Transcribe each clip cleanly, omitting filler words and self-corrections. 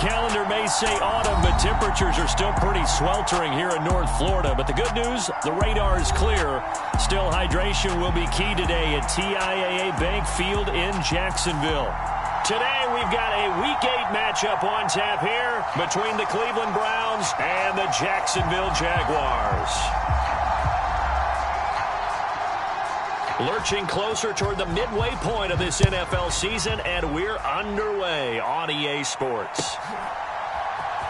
calendar may say autumn, but temperatures are still pretty sweltering here in North Florida. But the good news, the radar is clear. Still, hydration will be key today at TIAA Bank Field in Jacksonville. Today, we've got a Week 8 matchup on tap here between the Cleveland Browns and the Jacksonville Jaguars. Lurching closer toward the midway point of this NFL season, and we're underway on EA Sports.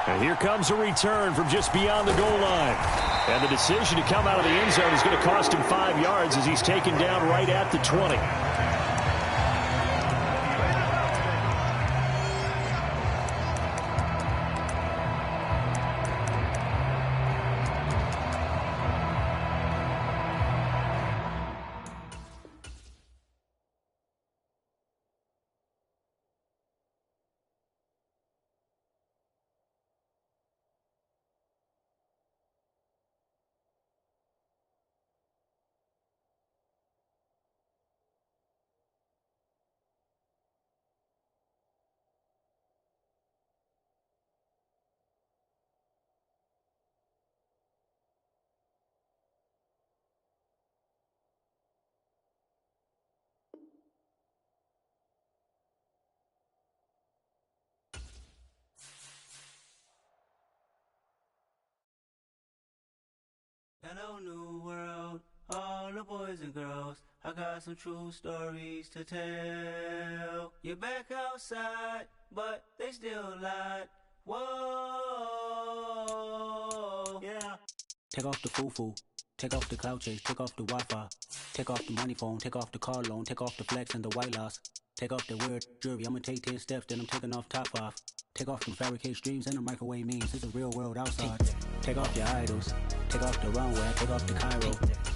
And here comes a return from just beyond the goal line. And the decision to come out of the end zone is going to cost him 5 yards as he's taken down right at the 20. Hello, new world, all the boys and girls. I got some true stories to tell. You're back outside, but they still lied. Whoa, yeah. Take off the foo-foo, take off the cloud chase, take off the Wi-Fi, take off the money phone, take off the car loan, take off the flex and the white loss. Take off the weird jewelry, I'ma take 10 steps, then I'm taking off top 5. Take off them fabricated streams and the microwave memes, it's a real world outside. Take off your idols, take off the runway, take off the Cairo.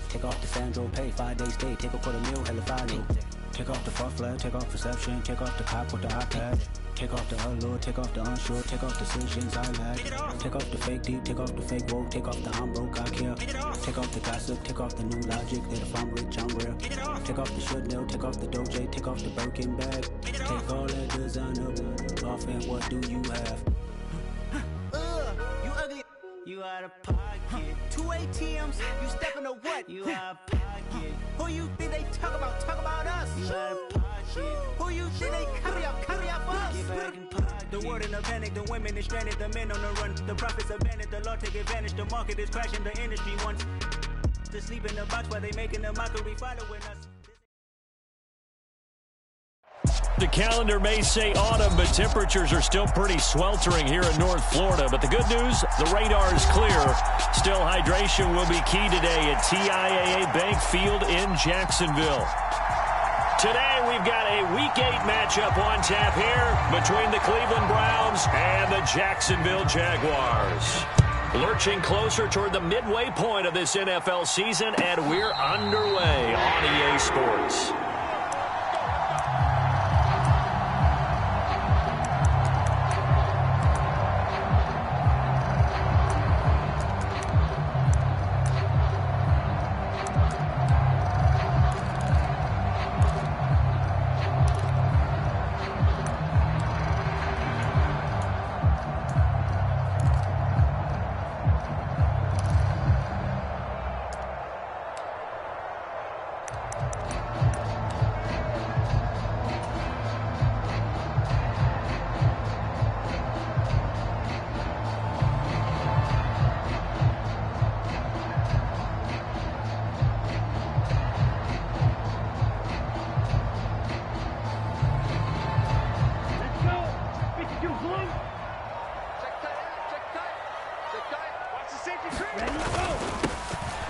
Take off the Sandro pay, 5 days stay, take off for the meal, hella final. Take off the far flag, take off reception, take off the cop with the iPad. Take off the allure, take off the unsure, take off decisions I lack. Take off the fake deep, take off the fake woke, take off the I'm broke, I care. Take off the gossip, take off the new logic, that if I'm rich, I'm real. Take off the should know, take off the Doja, take off the Birkin bag. Take all that designer off and what do you have? You ugly, you out of pocket. 2 ATMs, you stepping to what? You out of pocket. Who you think they talk about? Talk about us. You out of pocket. Who you think they carry up us? Get back in pocket. The world in a panic, the women is stranded, the men on the run. The profits abandoned, the law take advantage. The market is crashing, the industry wants to sleep in the box while they making a mockery following us. The calendar may say autumn, but temperatures are still pretty sweltering here in North Florida. But the good news, the radar is clear. Still, hydration will be key today at TIAA Bank Field in Jacksonville. Today, we've got a Week 8 matchup on tap here between the Cleveland Browns and the Jacksonville Jaguars. Lurching closer toward the midway point of this NFL season, and we're underway on EA Sports.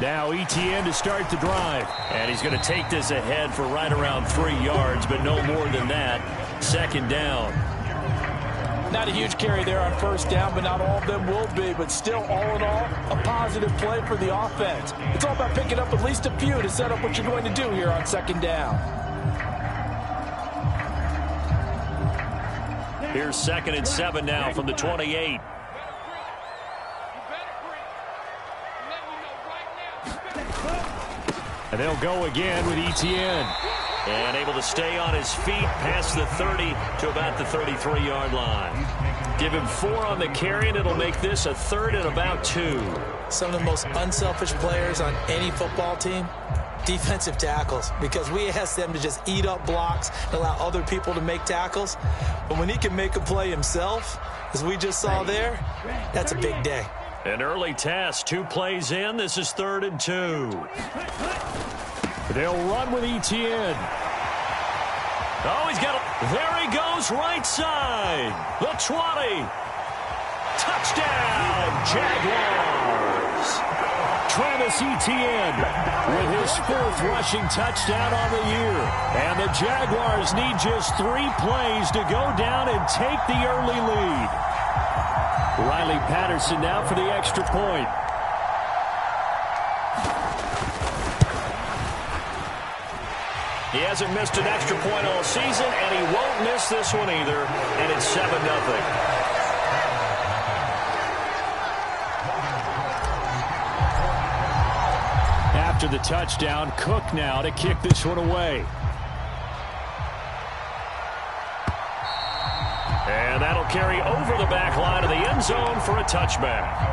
Now ETN to start the drive. And he's going to take this ahead for right around 3 yards, but no more than that. Second down. Not a huge carry there on first down, but not all of them will be. But still, all in all, a positive play for the offense. It's all about picking up at least a few to set up what you're going to do here on second down. Here's 2nd and 7 now from the 28. And they'll go again with ETN. And able to stay on his feet past the 30 to about the 33-yard line. Give him 4 on the carry, and it'll make this a 3rd and about 2. Some of the most unselfish players on any football team, defensive tackles, because we ask them to just eat up blocks and allow other people to make tackles. But when he can make a play himself, as we just saw there, that's a big day. An early test, 2 plays in. This is 3rd and 2. They'll run with Etienne. Oh, he's got a... There he goes, right side. The 20. Touchdown, Jaguars. Travis Etienne with his 4th rushing touchdown on the year. And the Jaguars need just 3 plays to go down and take the early lead. Riley Patterson now for the extra point. He hasn't missed an extra point all season, and he won't miss this one either. And it's 7-0. After the touchdown, Cook now to kick this one away. And that'll carry over the back line of the end zone for a touchback.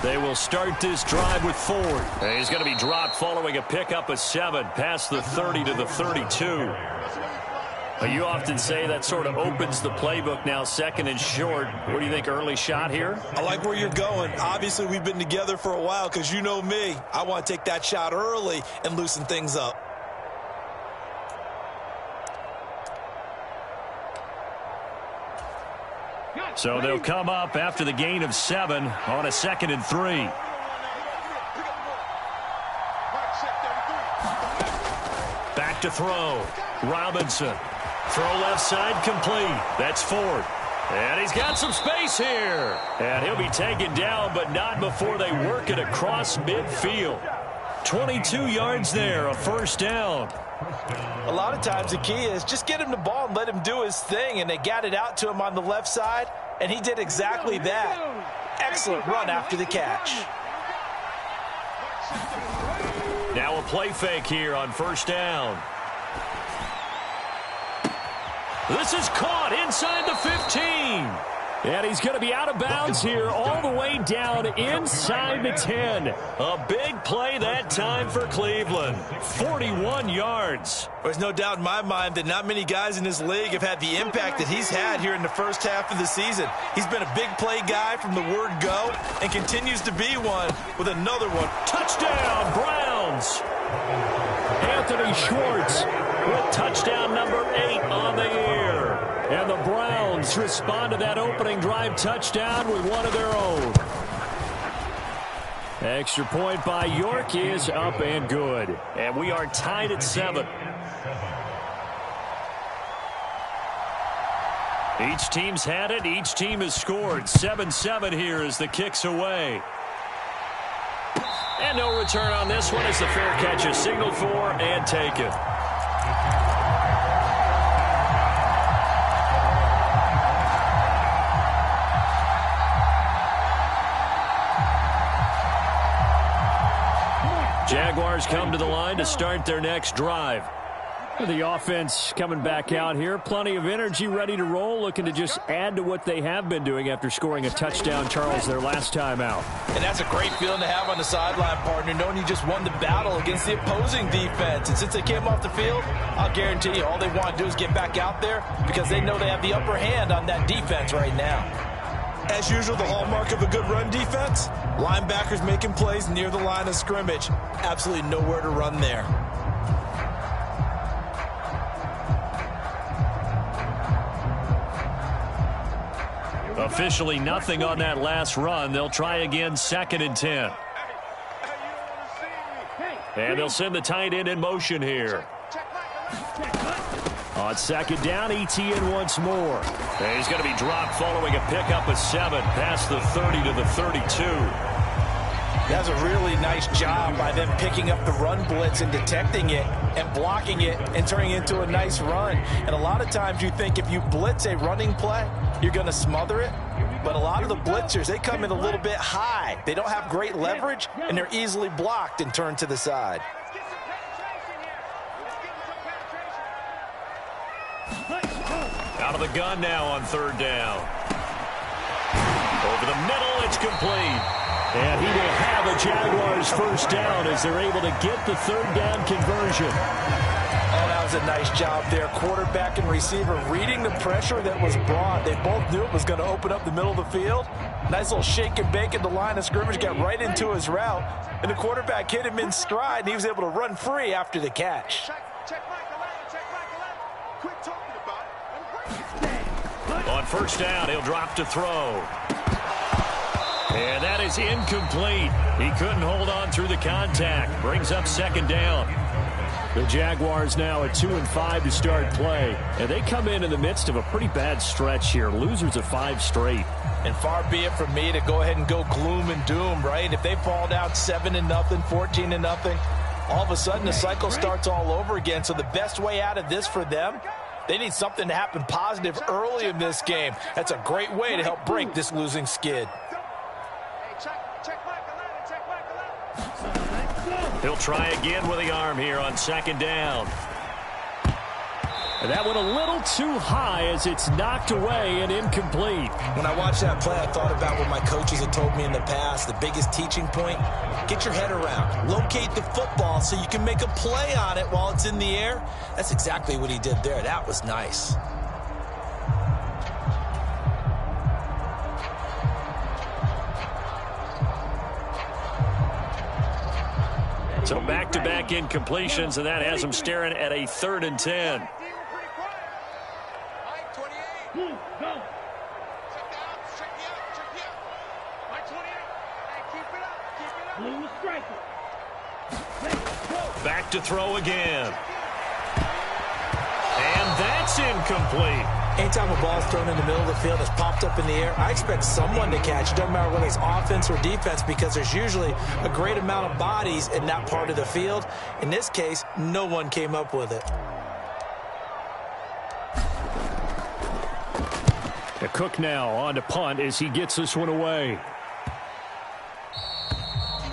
They will start this drive with Ford. And he's going to be dropped following a pickup of 7 past the 30 to the 32. You often say that sort of opens the playbook now, 2nd and short. What do you think, early shot here? I like where you're going. Obviously, we've been together for a while because you know me. I want to take that shot early and loosen things up. So they'll come up after the gain of 7 on a 2nd and 3. Back to throw. Robinson. Throw left side complete. That's Ford. And he's got some space here. And he'll be taken down, but not before they work it across midfield. 22 yards there, a 1st down. A lot of times the key is just get him the ball and let him do his thing, and they got it out to him on the left side, and he did exactly that. Excellent run after the catch. Now a play fake here on 1st down. This is caught inside the 15. And he's going to be out of bounds here all the way down inside the 10. A big play that time for Cleveland. 41 yards. There's no doubt in my mind that not many guys in this league have had the impact that he's had here in the first half of the season. He's been a big play guy from the word go and continues to be one with another one. Touchdown, Browns. Anthony Schwartz with touchdown number 8 on the year. And the Browns respond to that opening drive touchdown with one of their own. Extra point by York is up and good. And we are tied at 7. Each team's had it. Each team has scored. 7-7 here as the kick's away. And no return on this one as the fair catch is signaled for and taken. Jaguars come to the line to start their next drive. The offense coming back out here. Plenty of energy, ready to roll, looking to just add to what they have been doing after scoring a touchdown, Charles, their last time out. And that's a great feeling to have on the sideline, partner, knowing you just won the battle against the opposing defense. And since they came off the field, I'll guarantee you all they want to do is get back out there because they know they have the upper hand on that defense right now. As usual, the hallmark of a good run defense, linebackers making plays near the line of scrimmage. Absolutely nowhere to run there. Officially nothing on that last run. They'll try again, 2nd and 10. And they'll send the tight end in motion here. On 2nd down, Etienne once more. And he's going to be dropped following a pickup of 7 past the 30 to the 32. That's a really nice job by them picking up the run blitz and detecting it and blocking it and turning it into a nice run. And a lot of times you think if you blitz a running play, you're going to smother it. But a lot of the blitzers, they come in a little bit high. They don't have great leverage, and they're easily blocked and turned to the side. Out of the gun now on third down. Over the middle, it's complete. And he will have a Jaguars first down as they're able to get the third down conversion. Oh, that was a nice job there. Quarterback and receiver reading the pressure that was brought. They both knew it was going to open up the middle of the field. Nice little shake and bake at the line of scrimmage, got right into his route. And the quarterback hit him in stride, and he was able to run free after the catch. On first down, he'll drop to throw. And that is incomplete. He couldn't hold on through the contact. Brings up second down. The Jaguars now at 2-5 to start play. And they come in the midst of a pretty bad stretch here. Losers of 5 straight. And far be it from me to go ahead and go gloom and doom, right? If they fall down 7-0, 14-0, all of a sudden the cycle starts all over again. So the best way out of this for them, they need something to happen positive early in this game. That's a great way to help break this losing skid. He'll try again with the arm here on second down. And that went a little too high as it's knocked away and incomplete. When I watched that play, I thought about what my coaches had told me in the past. The biggest teaching point, get your head around. Locate the football so you can make a play on it while it's in the air. That's exactly what he did there. That was nice. So back-to-back incompletions, and that has him staring at a 3rd and 10. Back to throw again. And that's incomplete. Anytime a ball is thrown in the middle of the field that's popped up in the air, I expect someone to catch. It doesn't matter whether it's offense or defense, because there's usually a great amount of bodies in that part of the field. In this case, no one came up with it. The Cook now on to punt as he gets this one away.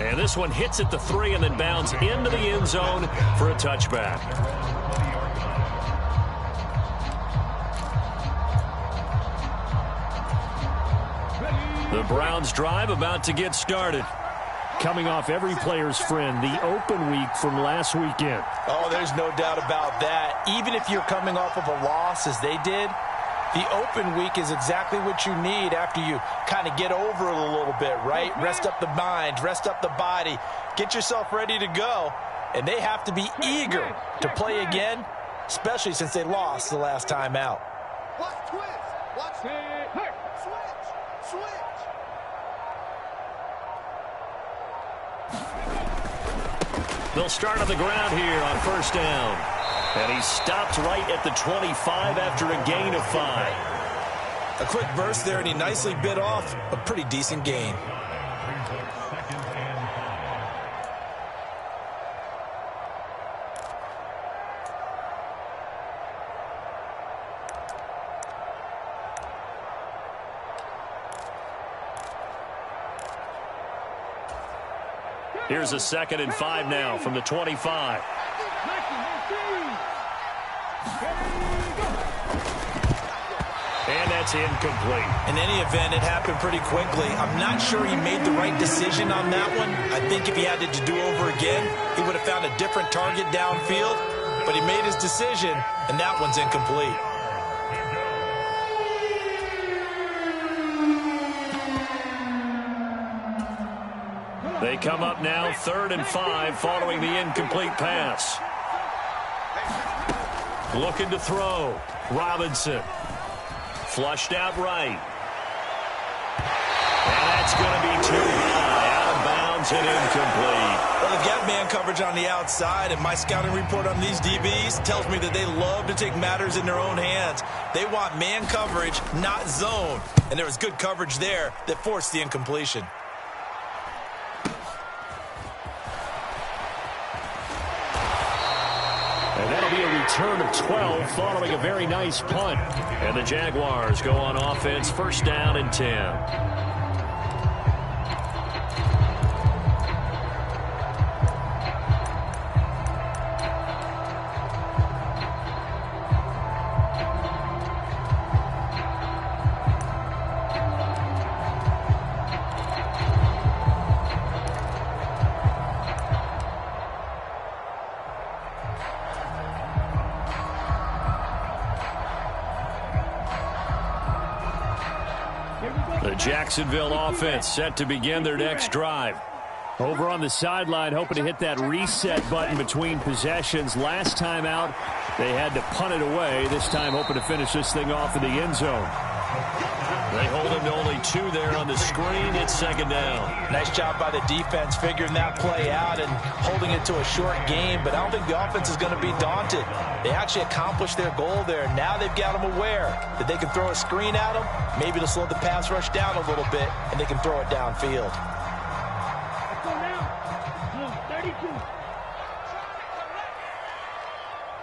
And this one hits at the 3 and then bounds into the end zone for a touchback. The Browns drive about to get started. Coming off every player's friend, the open week from last weekend. Oh, there's no doubt about that. Even if you're coming off of a loss as they did, the open week is exactly what you need after you kind of get over it a little bit, right? Rest up the mind, rest up the body, get yourself ready to go. And they have to be eager to play again, especially since they lost the last time out. Watch twist. Watch switch. They'll start on the ground here on first down. And he stopped right at the 25 after a gain of 5. A quick burst there, and he nicely bit off a pretty decent gain. Here's a 2nd and 5 now from the 25. And that's incomplete. In any event, it happened pretty quickly. I'm not sure he made the right decision on that one. I think if he had to do over again, he would have found a different target downfield. But he made his decision, and that one's incomplete. They come up now 3rd and 5 following the incomplete pass. Looking to throw. Robinson. Flushed out right. And that's going to be too high. Out of bounds and incomplete. Well, they've got man coverage on the outside, and my scouting report on these DBs tells me that they love to take matters in their own hands. They want man coverage, not zone. And there was good coverage there that forced the incompletion. return of 12 following a very nice punt. And the Jaguars go on offense, first down and 10. The Jacksonville offense set to begin their next drive. Over on the sideline, hoping to hit that reset button between possessions. Last time out, they had to punt it away. This time, hoping to finish this thing off in the end zone. They hold him to only 2 there on the screen. It's second down. Nice job by the defense figuring that play out and holding it to a short game, but I don't think the offense is going to be daunted. They actually accomplished their goal there. Now they've got them aware that they can throw a screen at them, maybe to slow the pass rush down a little bit, and they can throw it downfield. Let's go now. Zoom, 32.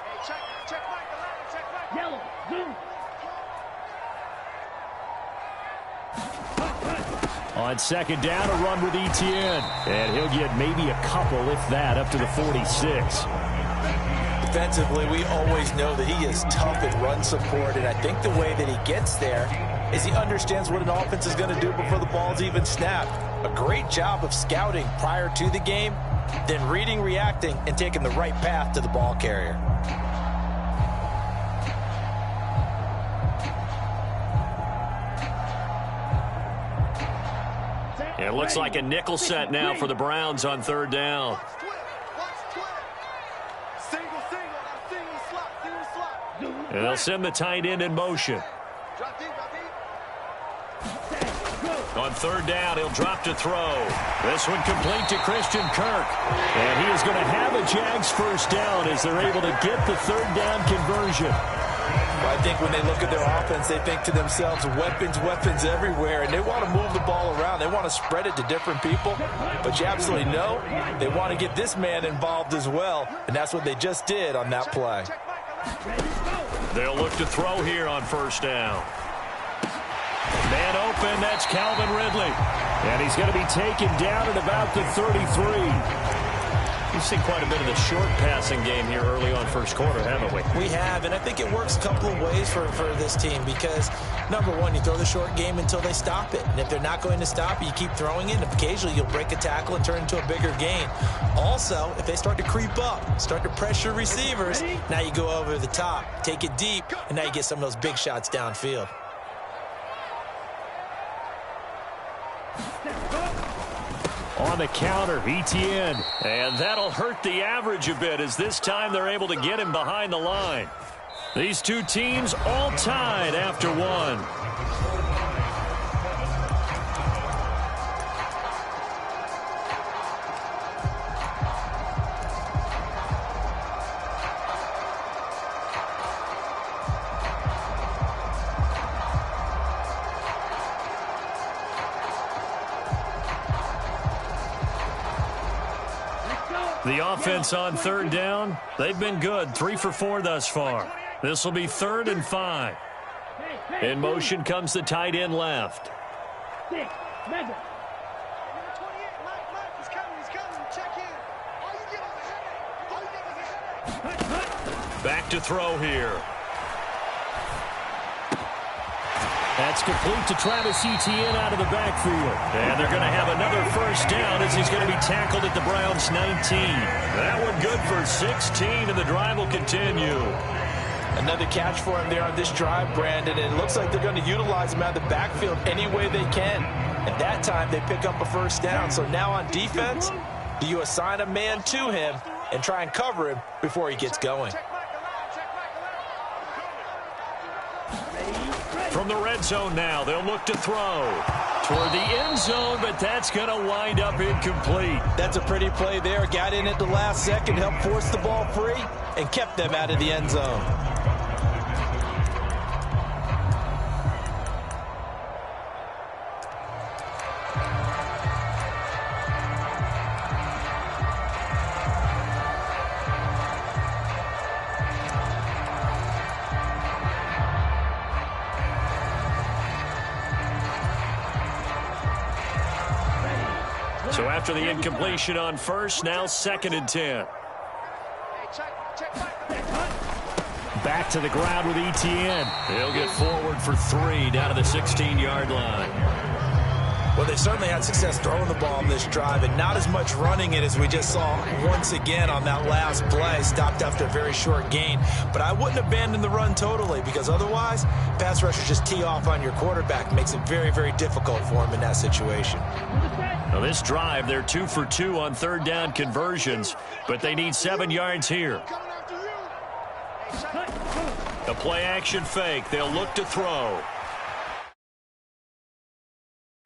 Hey, check right, the ladder, check right. Yellow, zoom. On second down, a run with Etienne. And he'll get maybe a couple, if that, up to the 46. Defensively, we always know that he is tough in run support, and I think the way that he gets there is he understands what an offense is going to do before the ball's even snapped. A great job of scouting prior to the game, then reading, reacting, and taking the right path to the ball carrier. It looks like a nickel set now for the Browns on third down. And they'll send the tight end in motion. On third down, he'll drop to throw. This one complete to Christian Kirk. And he is going to have a Jags first down as they're able to get the third down conversion. Well, I think when they look at their offense, they think to themselves, weapons, weapons everywhere, and they want to move the ball around. They want to spread it to different people, but you absolutely know they want to get this man involved as well, and that's what they just did on that play. They'll look to throw here on first down. Man open, that's Calvin Ridley. And he's going to be taken down at about the 33. We've seen quite a bit of the short passing game here early on first quarter, haven't we? We have, and I think it works a couple of ways for this team because, number one, you throw the short game until they stop it. And if they're not going to stop it, you keep throwing it, and occasionally you'll break a tackle and turn into a bigger gain. Also, if they start to creep up, start to pressure receivers, now you go over the top, take it deep, and now you get some of those big shots downfield. On the counter, Etienne. And that'll hurt the average a bit as this time they're able to get him behind the line. These two teams all tied after one. The offense on third down, they've been good. 3 for 4 thus far. This will be 3rd and 5. In motion comes the tight end left. Back to throw here. That's complete to Travis Etienne out of the backfield. And they're going to have another first down as he's going to be tackled at the Browns' 19. That one good for 16, and the drive will continue. Another catch for him there on this drive, Brandon. And it looks like they're going to utilize him out of the backfield any way they can. At that time, they pick up a first down. So now on defense, do you assign a man to him and try and cover him before he gets going? From the red zone now, they'll look to throw toward the end zone, but that's going to wind up incomplete. That's a pretty play there. Got in at the last second, helped force the ball free, and kept them out of the end zone. So after the incompletion on first, now 2nd and 10. Back to the ground with Etienne. He'll get forward for 3 down to the 16-yard line. Well, they certainly had success throwing the ball on this drive and not as much running it as we just saw once again on that last play. Stopped after a very short gain. But I wouldn't abandon the run totally, because otherwise pass rushers just tee off on your quarterback. Makes it very, very difficult for him in that situation. Now this drive, they're 2 for 2 on 3rd down conversions, but they need 7 yards here. A play-action fake. They'll look to throw.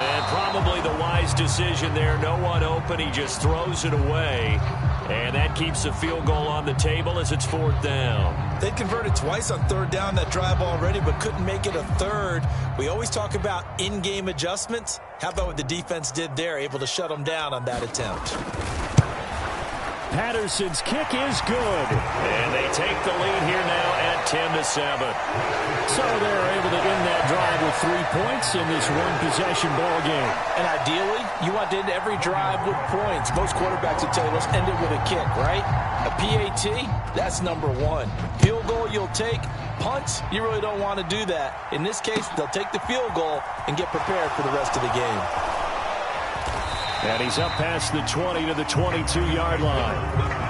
And probably the wise decision there. No one open. He just throws it away. And that keeps the field goal on the table as it's 4th down. They converted twice on 3rd down that drive already, but couldn't make it a 3rd. We always talk about in-game adjustments. How about what the defense did there, able to shut them down on that attempt. Patterson's kick is good. And they take the lead here now at 10-7. So they're able to end that drive with 3 points in this one-possession ball game. And ideally, you want to end every drive with points. Most quarterbacks would tell you, let's end it with a kick, right? A PAT, that's number 1. Field goal you'll take. Punts, you really don't want to do that. In this case, they'll take the field goal and get prepared for the rest of the game. And he's up past the 20 to the 22-yard line.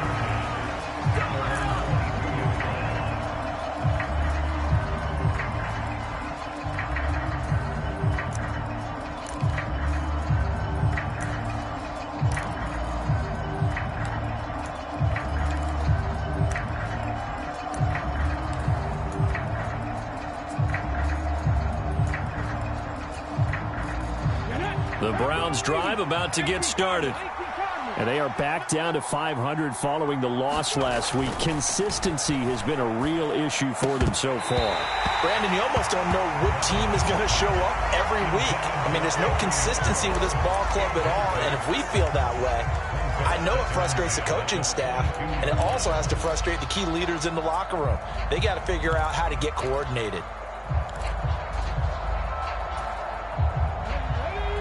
The Browns drive about to get started. And they are back down to 500 following the loss last week. Consistency has been a real issue for them so far. Brandon, you almost don't know what team is going to show up every week. I mean, there's no consistency with this ball club at all, and if we feel that way, I know it frustrates the coaching staff, and it also has to frustrate the key leaders in the locker room. They got to figure out how to get coordinated.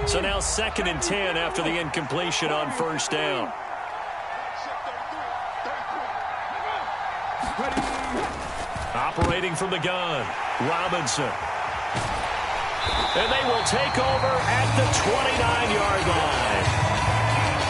So now 2nd and 10 after the incompletion on 1st down. Operating from the gun, Robinson. And they will take over at the 29-yard line.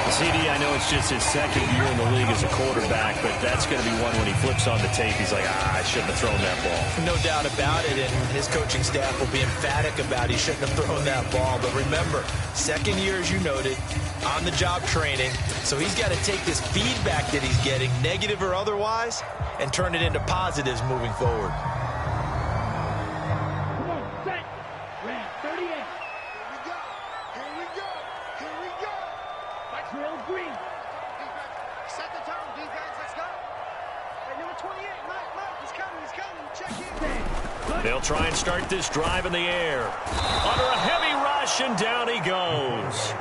CD, I know it's just his 2nd year in the league as a quarterback, but that's going to be one when he flips on the tape. He's like, I shouldn't have thrown that ball. No doubt about it, and his coaching staff will be emphatic about he shouldn't have thrown that ball. But remember, 2nd year, as you noted, on-the-job training, so he's got to take this feedback that he's getting, negative or otherwise, and turn it into positives moving forward. They'll try and start this drive in the air. Under a heavy rush, and down he goes.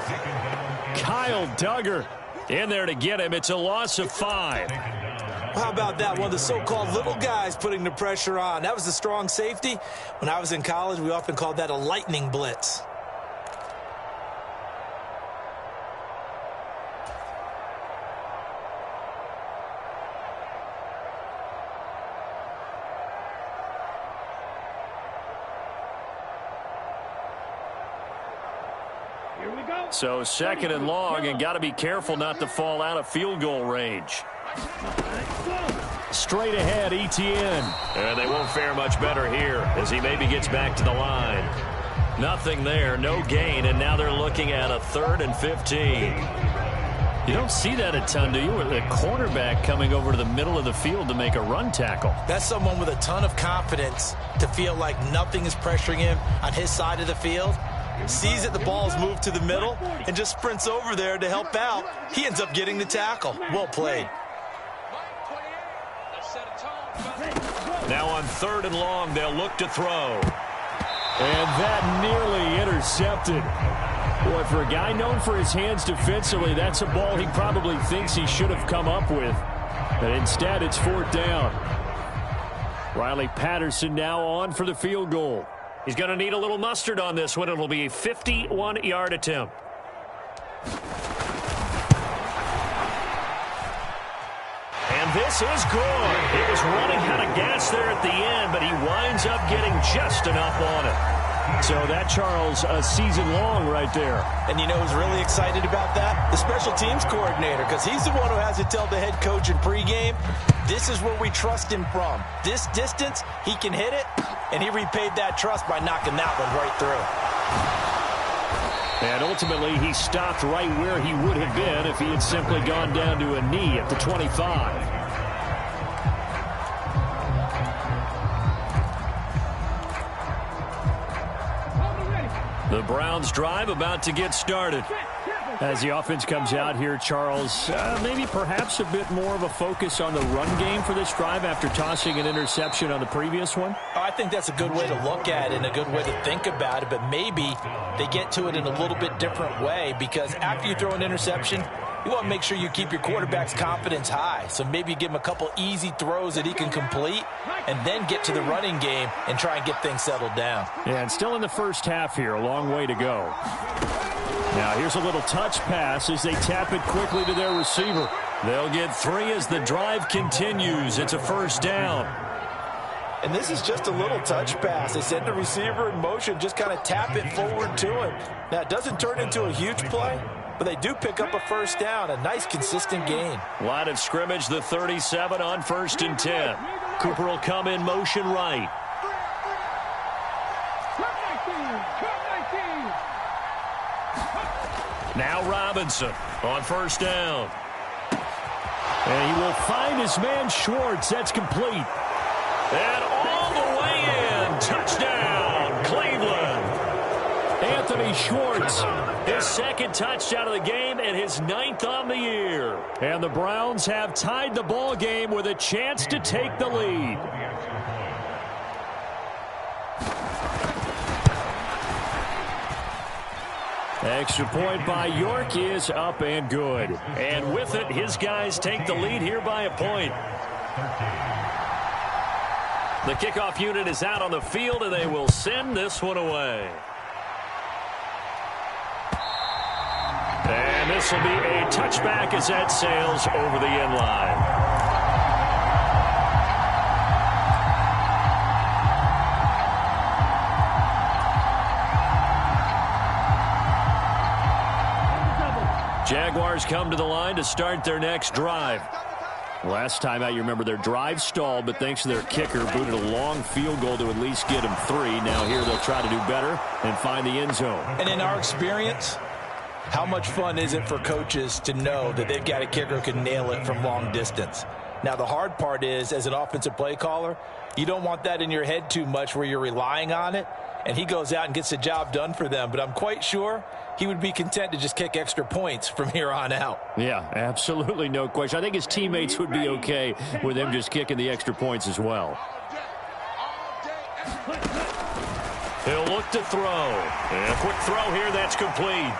Kyle Duggar In there to get him. It's a loss of 5. How about that? One of the so-called little guys putting the pressure on. That was the strong safety. When I was in college, we often called that a lightning blitz. So 2nd and long, and got to be careful not to fall out of field goal range. Straight ahead, Etienne. And they won't fare much better here as he maybe gets back to the line. Nothing there, no gain, and now they're looking at a 3rd and 15. You don't see that a ton, do you? With a cornerback coming over to the middle of the field to make a run tackle. That's someone with a ton of confidence to feel like nothing is pressuring him on his side of the field. Sees that the ball's moved to the middle and just sprints over there to help out. He ends up getting the tackle. Well played. Now on 3rd and long, they'll look to throw. And that nearly intercepted. Boy, for a guy known for his hands defensively, that's a ball he probably thinks he should have come up with. But instead, it's 4th down. Riley Patterson now on for the field goal. He's going to need a little mustard on this one. It'll be a 51-yard attempt. And this is good. He was running out of gas there at the end, but he winds up getting just enough on it. So that, Charles, a season long right there. And you know who's really excited about that? The special teams coordinator, because he's the one who has to tell the head coach in pregame, this is where we trust him from. This distance, he can hit it, and he repaid that trust by knocking that one right through. And ultimately, he stopped right where he would have been if he had simply gone down to a knee at the 25. The Browns drive about to get started. As the offense comes out here, Charles, maybe perhaps a bit more of a focus on the run game for this drive after tossing an interception on the previous one? I think that's a good way to look at it and a good way to think about it, but maybe they get to it in a little bit different way, because after you throw an interception, you want to make sure you keep your quarterback's confidence high. So maybe you give him a couple easy throws that he can complete and then get to the running game and try and get things settled down. Yeah, and still in the first half here, a long way to go. Now here's a little touch pass as they tap it quickly to their receiver. They'll get 3 as the drive continues. It's a first down. And this is just a little touch pass. They send the receiver in motion, just kind of tap it forward to him. Now it doesn't turn into a huge play, but they do pick up a first down, a nice consistent gain. Line of scrimmage, the 37 on 1st and 10. Cooper will come in motion right. Now Robinson on 1st down. And he will find his man Schwartz. That's complete. And all the way in. Touchdown, Cleveland. Anthony Schwartz, his 2nd touchdown of the game and his 9th on the year. And the Browns have tied the ball game with a chance to take the lead. Extra point by York is up and good. And with it, his guys take the lead here by a point. The kickoff unit is out on the field, and they will send this one away. And this will be a touchback as that sails over the end line. Jaguars come to the line to start their next drive. Last time out, you remember their drive stalled, but thanks to their kicker, booted a long field goal to at least get them 3. Now here they'll try to do better and find the end zone. And in our experience, how much fun is it for coaches to know that they've got a kicker who can nail it from long distance? Now, the hard part is, as an offensive play caller, you don't want that in your head too much where you're relying on it, and he goes out and gets the job done for them. But I'm quite sure he would be content to just kick extra points from here on out. Yeah, absolutely no question. I think his teammates would be okay with him just kicking the extra points as well. He'll look to throw. And a quick throw here, that's complete.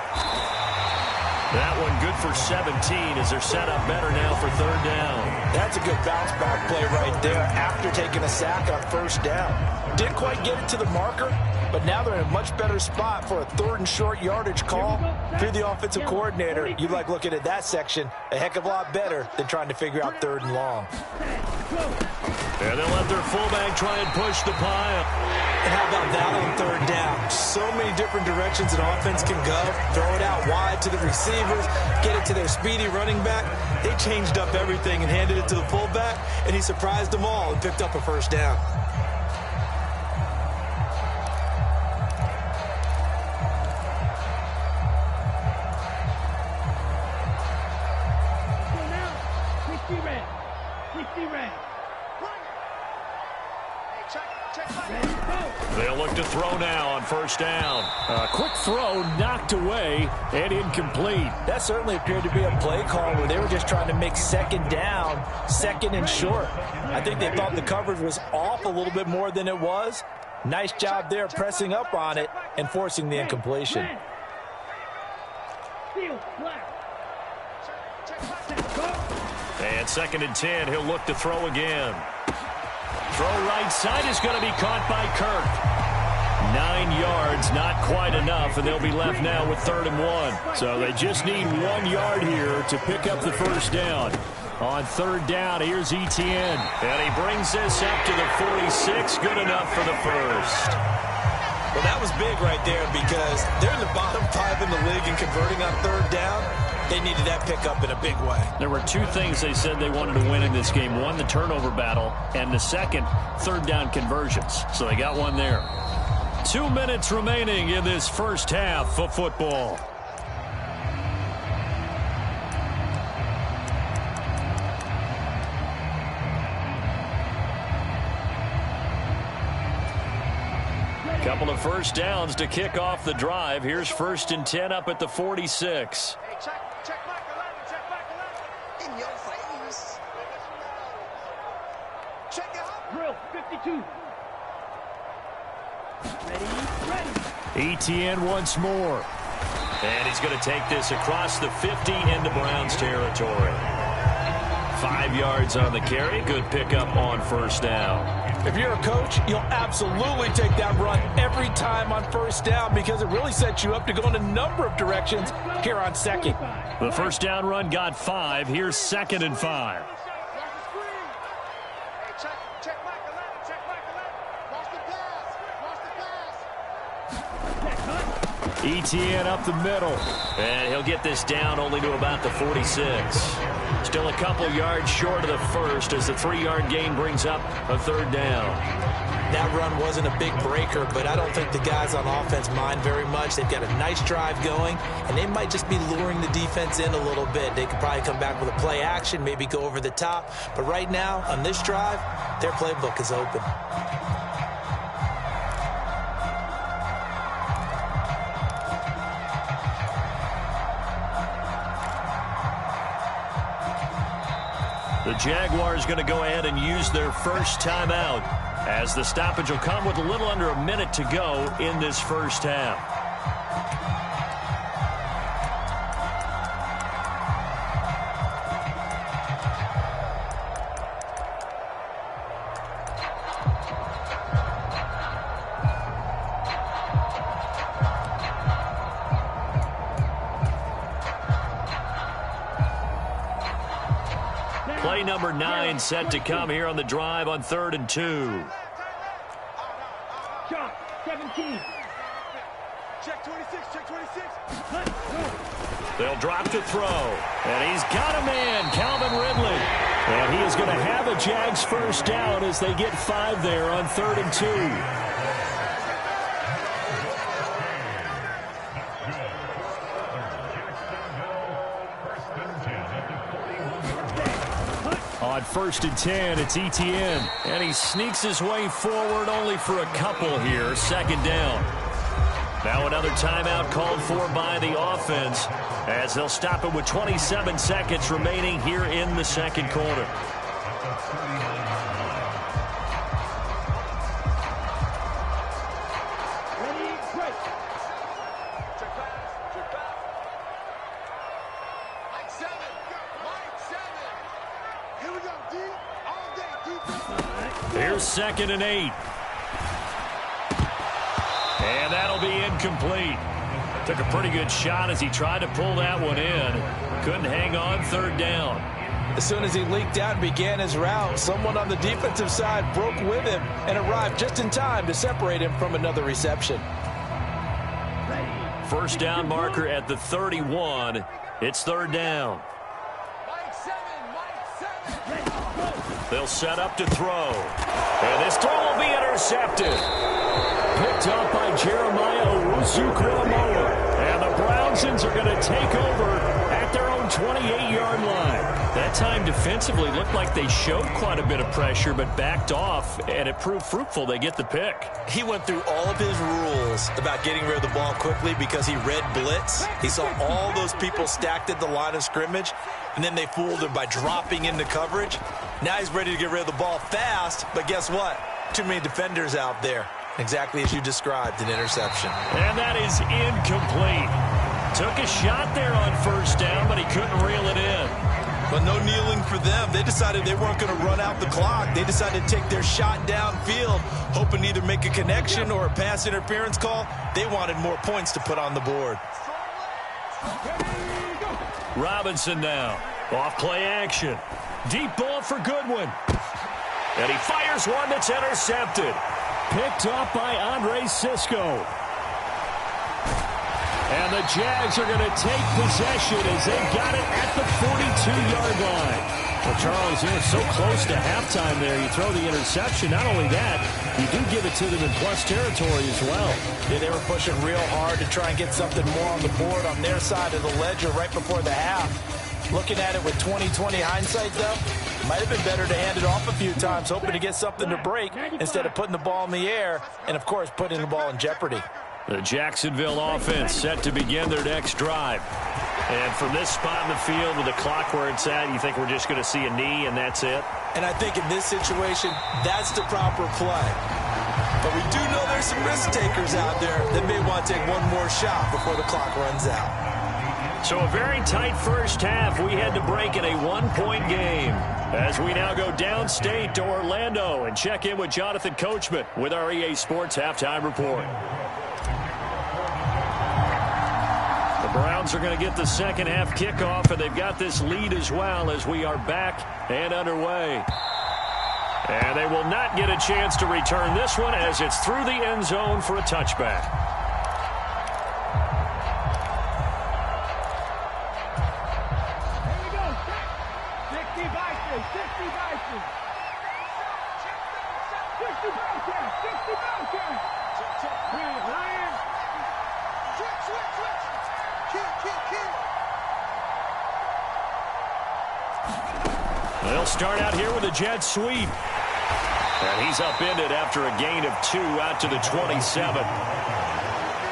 That one good for 17 as they're set up better now for 3rd down. That's a good bounce back play right there after taking a sack on 1st down. Didn't quite get it to the marker, but now they're in a much better spot for a 3rd and short yardage call. If you're the offensive coordinator, you like looking at that section a heck of a lot better than trying to figure out 3rd and long. And they'll let their fullback try and push the pile. And how about that on 3rd down? So many different directions an offense can go. Throw it out wide to the receivers, get it to their speedy running back. They changed up everything and handed it to the fullback, and he surprised them all and picked up a 1st down. They'll look to throw now on 1st down. A quick throw knocked away and incomplete. That certainly appeared to be a play call where they were just trying to make 2nd down, 2nd and short. I think they thought the coverage was off a little bit more than it was. Nice job there pressing up on it and forcing the incompletion. And 2nd and 10, he'll look to throw again. Throw right side is going to be caught by Kirk. 9 yards, not quite enough, and they'll be left now with 3rd and 1. So they just need 1 yard here to pick up the 1st down. On third down, here's Etienne. And he brings this up to the 46. Good enough for the first. Well, that was big right there because they're in the bottom 5 in the league in converting on third down. They needed that pickup in a big way. There were two things they said they wanted to win in this game. One, the turnover battle, and the second, third down conversions. So they got one there. 2 minutes remaining in this first half of football. Couple of first downs to kick off the drive. Here's 1st and 10 up at the 46. Hey, check back 11, check back 11. In your face. Check out. Drill, 52. Ready. Etienne once more. And he's going to take this across the 50 into Browns territory. 5 yards on the carry. Good pickup on first down. If you're a coach, you'll absolutely take that run every time on first down because it really sets you up to go in a number of directions here on second. The first down run got 5. Here's 2nd and 5. Check back 11, check back 11. Watch the pass. Etienne up the middle. And he'll get this down only to about the 46. Still a couple yards short of the first as the 3-yard gain brings up a third down. That run wasn't a big breaker, but I don't think the guys on offense mind very much. They've got a nice drive going, and they might just be luring the defense in a little bit. They could probably come back with a play action, maybe go over the top. But right now, on this drive, their playbook is open. The Jaguars going to go ahead and use their first timeout as the stoppage will come with a little under a minute to go in this first half. Play number 9 set to come here on the drive on 3rd and 2. Shot, 17. Check 26, check 26. They'll drop to throw. And he's got a man, Calvin Ridley. And he is going to have a Jags first down as they get 5 there on 3rd and 2. On 1st and 10, it's Etienne. And he sneaks his way forward only for a couple here. 2nd down. Now another timeout called for by the offense as they'll stop it with 27 seconds remaining here in the second quarter. Here's 2nd and 8. And that'll be incomplete. Took a pretty good shot as he tried to pull that one in. Couldn't hang on 3rd down. As soon as he leaked out and began his route, someone on the defensive side broke with him and arrived just in time to separate him from another reception. First down marker at the 31. It's 3rd down. They'll set up to throw. And this throw will be intercepted. Picked up by Jeremiah Owusu-Koramoah. And the Brownsons are going to take over at their own 28-yard line. That time defensively looked like they showed quite a bit of pressure but backed off, and it proved fruitful. They get the pick. He went through all of his rules about getting rid of the ball quickly because he read blitz. He saw all those people stacked at the line of scrimmage, and then they fooled him by dropping into coverage. Now he's ready to get rid of the ball fast, but guess what? Too many defenders out there. Exactly as you described, an interception. And that is incomplete. Took a shot there on 1st down, but he couldn't reel it in. But no kneeling for them. They decided they weren't going to run out the clock. They decided to take their shot downfield, hoping to either make a connection or a pass interference call. They wanted more points to put on the board. Robinson now. Off play action. Deep ball for Goodwin. And he fires one that's intercepted. Picked off by Andre Sisco. And the Jags are going to take possession as they've got it at the 42-yard line. Well, Charles, you're so close to halftime there. You throw the interception. Not only that, you do give it to them in plus territory as well. Yeah, they were pushing real hard to try and get something more on the board on their side of the ledger right before the half. Looking at it with 20/20 hindsight, though, might have been better to hand it off a few times, hoping to get something to break instead of putting the ball in the air and, of course, putting the ball in jeopardy. The Jacksonville offense set to begin their next drive. And from this spot in the field with the clock where it's at, you think we're just going to see a knee and that's it? And I think in this situation, that's the proper play. But we do know there's some risk takers out there that may want to take one more shot before the clock runs out. So a very tight first half. We had to break in a one-point game. As we now go downstate to Orlando and check in with Jonathan Coachman with our EA Sports Halftime Report. The Browns are going to get the second half kickoff, and they've got this lead as well as we are back and underway. And they will not get a chance to return this one as it's through the end zone for a touchback. Here we go. 60 Vikings. 60 Vikings. 60 Vikings. 60 Vikings. Lion. Switch. Kill. They'll start out here with a jet sweep. And he's upended after a gain of 2 out to the 27.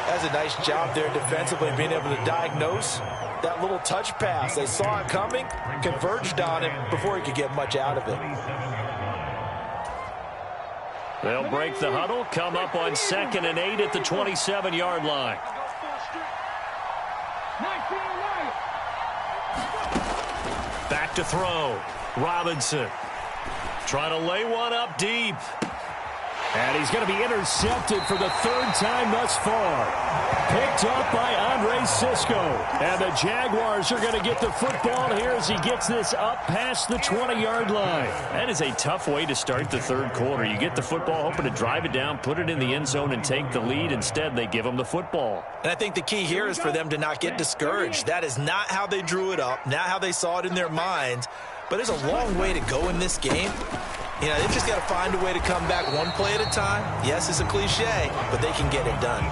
That's a nice job there defensively, being able to diagnose that little touch pass. They saw it coming, converged on it before he could get much out of it. They'll break the huddle, come up on 2nd and 8 at the 27-yard line. Back to throw. Robinson trying to lay one up deep. And he's going to be intercepted for the 3rd time thus far. Picked up by Andre Sisco. And the Jaguars are going to get the football here as he gets this up past the 20-yard line. That is a tough way to start the third quarter. You get the football, hoping to drive it down, put it in the end zone, and take the lead. Instead, they give him the football. And I think the key here is for them to not get discouraged. That is not how they drew it up, not how they saw it in their minds. But there's a long way to go in this game. You know, they've just got to find a way to come back one play at a time. Yes, it's a cliche, but they can get it done.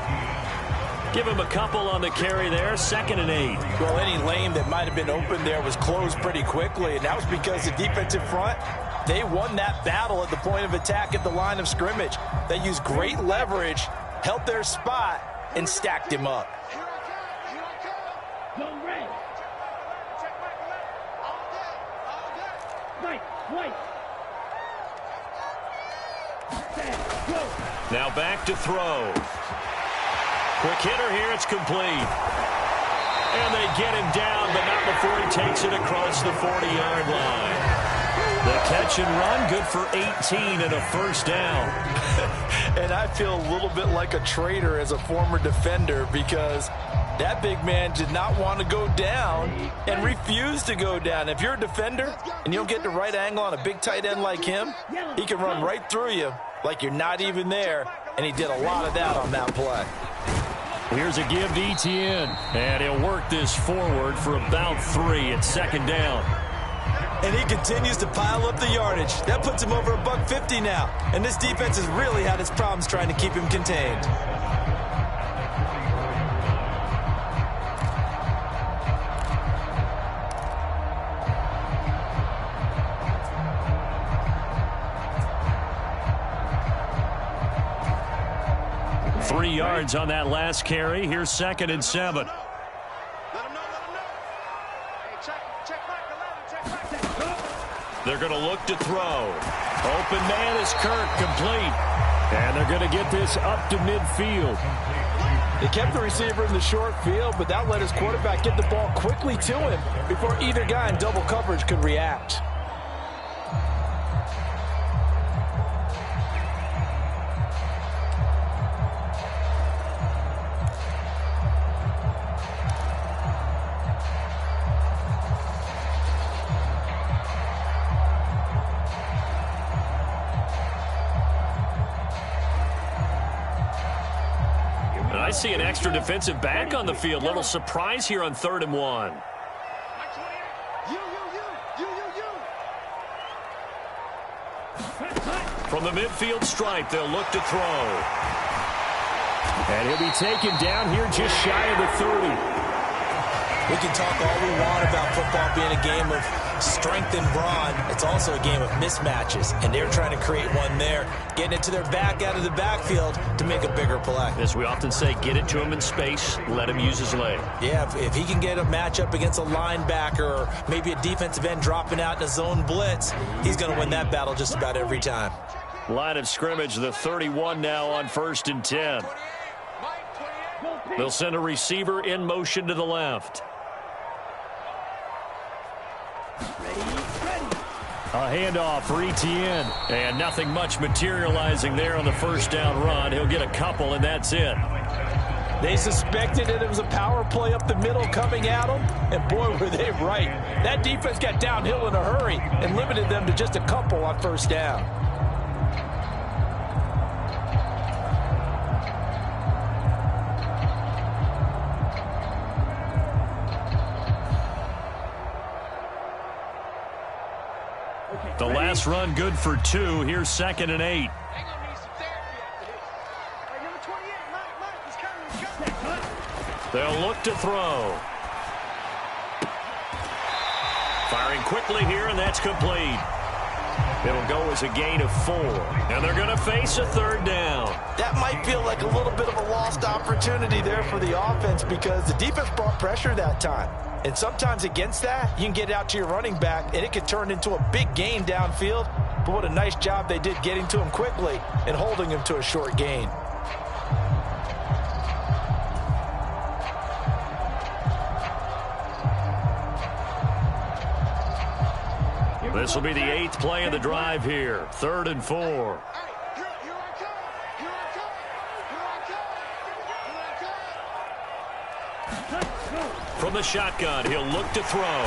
Give him a couple on the carry there, 2nd and 8. Well, any lane that might have been open there was closed pretty quickly, and that was because the defensive front, they won that battle at the point of attack at the line of scrimmage. They used great leverage, held their spot, and stacked him up. Now back to throw. Quick hitter here, it's complete. And they get him down, but not before he takes it across the 40-yard line. The catch and run, good for 18 and a first down. And I feel a little bit like a traitor as a former defender because that big man did not want to go down and refused to go down. If you're a defender and you don't get the right angle on a big tight end like him, he can run right through you like you're not even there, and he did a lot of that on that play. Here's a give to Etienne, and he'll work this forward for about 3 at 2nd down. And he continues to pile up the yardage. That puts him over $150 now, and this defense has really had its problems trying to keep him contained. Yards on that last carry. Here's 2nd and 7. They're going to look to throw. Open man is Kirk, complete. And they're going to get this up to midfield. They kept the receiver in the short field, but that let his quarterback get the ball quickly to him before either guy in double coverage could react. see an extra defensive back on the field. Little surprise here on 3rd and 1. From the midfield stripe, they'll look to throw. And he'll be taken down here just shy of the 30. We can talk all we want about football being a game of strength and brawn. It's also a game of mismatches, and they're trying to create one there, getting it to their back out of the backfield to make a bigger play. As we often say, get it to him in space, let him use his leg. Yeah, if he can get a matchup against a linebacker or maybe a defensive end dropping out in a zone blitz, he's going to win that battle just about every time. Line of scrimmage, the 31 now on 1st and 10. They'll send a receiver in motion to the left. A handoff for Etienne. And nothing much materializing there on the first down run. He'll get a couple, and that's it. They suspected that it was a power play up the middle coming at them, and boy, were they right. That defense got downhill in a hurry and limited them to just a couple on first down. The last run good for 2. Here's 2nd and 8. They'll look to throw. Firing quickly here, and that's complete. It'll go as a gain of 4. And they're going to face a 3rd down. That might feel like a little bit of a lost opportunity there for the offense because the defense brought pressure that time. And sometimes against that, you can get out to your running back, and it could turn into a big gain downfield. But what a nice job they did getting to him quickly and holding him to a short gain. This will be the 8th play of the drive here. 3rd and 4. From the shotgun, he'll look to throw.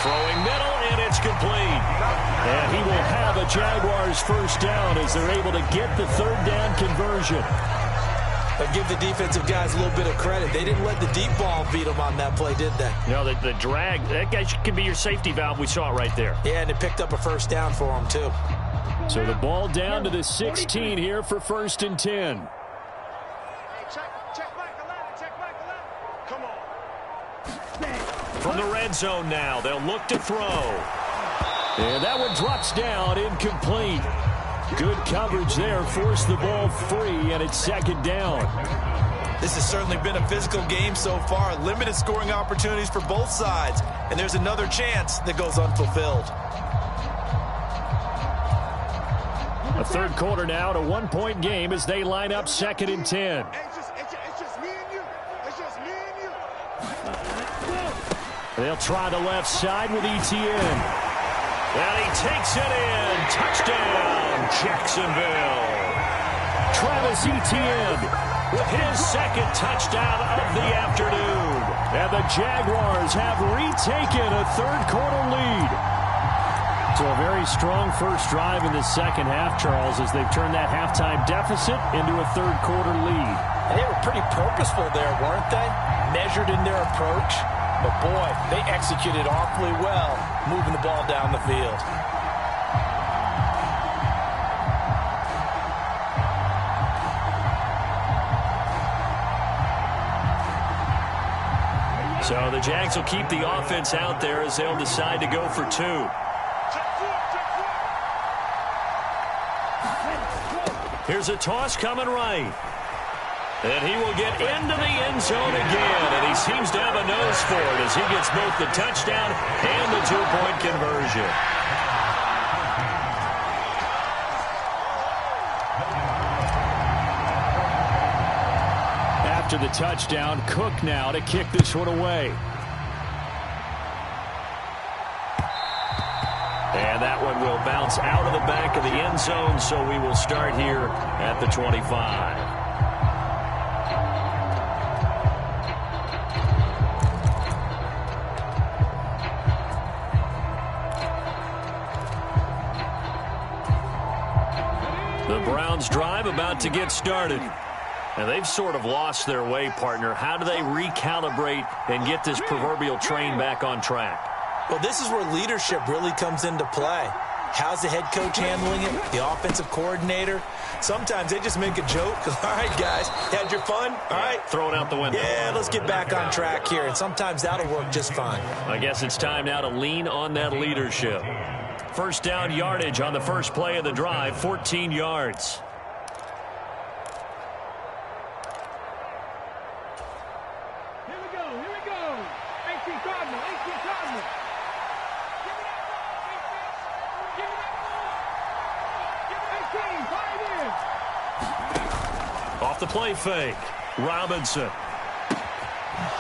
Throwing middle, and it's complete. And he will have a Jaguars first down as they're able to get the 3rd down conversion. But give the defensive guys a little bit of credit. They didn't let the deep ball beat them on that play, did they? No, the drag, that guy can be your safety valve. We saw it right there. Yeah, and it picked up a first down for them, too. So the ball down to the 16 here for 1st and 10. Hey, check Michael Allen, check Michael Allen. Come on. From the red zone now, they'll look to throw. And that one drops down, incomplete. Good coverage there, forced the ball free, and it's 2nd down. This has certainly been a physical game so far. Limited scoring opportunities for both sides. And there's another chance that goes unfulfilled. A 3rd quarter now, to 1-point game as they line up 2nd and 10. It's just me and you. It's just me and you. They'll try the left side with Etienne. And he takes it in. Touchdown, Jacksonville. Travis Etienne with his 2nd touchdown of the afternoon. And the Jaguars have retaken a 3rd quarter lead. So a very strong first drive in the 2nd half, Charles, as they've turned that halftime deficit into a 3rd quarter lead. And they were pretty purposeful there, weren't they? Measured in their approach. But, boy, they executed awfully well, moving the ball down the field. So the Jags will keep the offense out there as they'll decide to go for 2. Here's a toss coming right. And he will get into the end zone again, and he seems to have a nose for it as he gets both the touchdown and the 2-point conversion. After the touchdown, Cook now to kick this one away. And that one will bounce out of the back of the end zone, so we will start here at the 25. The Browns drive about to get started. And they've sort of lost their way, partner. How do they recalibrate and get this proverbial train back on track? Well, this is where leadership really comes into play. How's the head coach handling it? The offensive coordinator? Sometimes they just make a joke. All right, guys, had your fun? All right. Throw it out the window. Yeah, let's get back on track here. And sometimes that'll work just fine. I guess it's time now to lean on that leadership. First down yardage on the first play of the drive, 14 yards. Off the play fake. Robinson.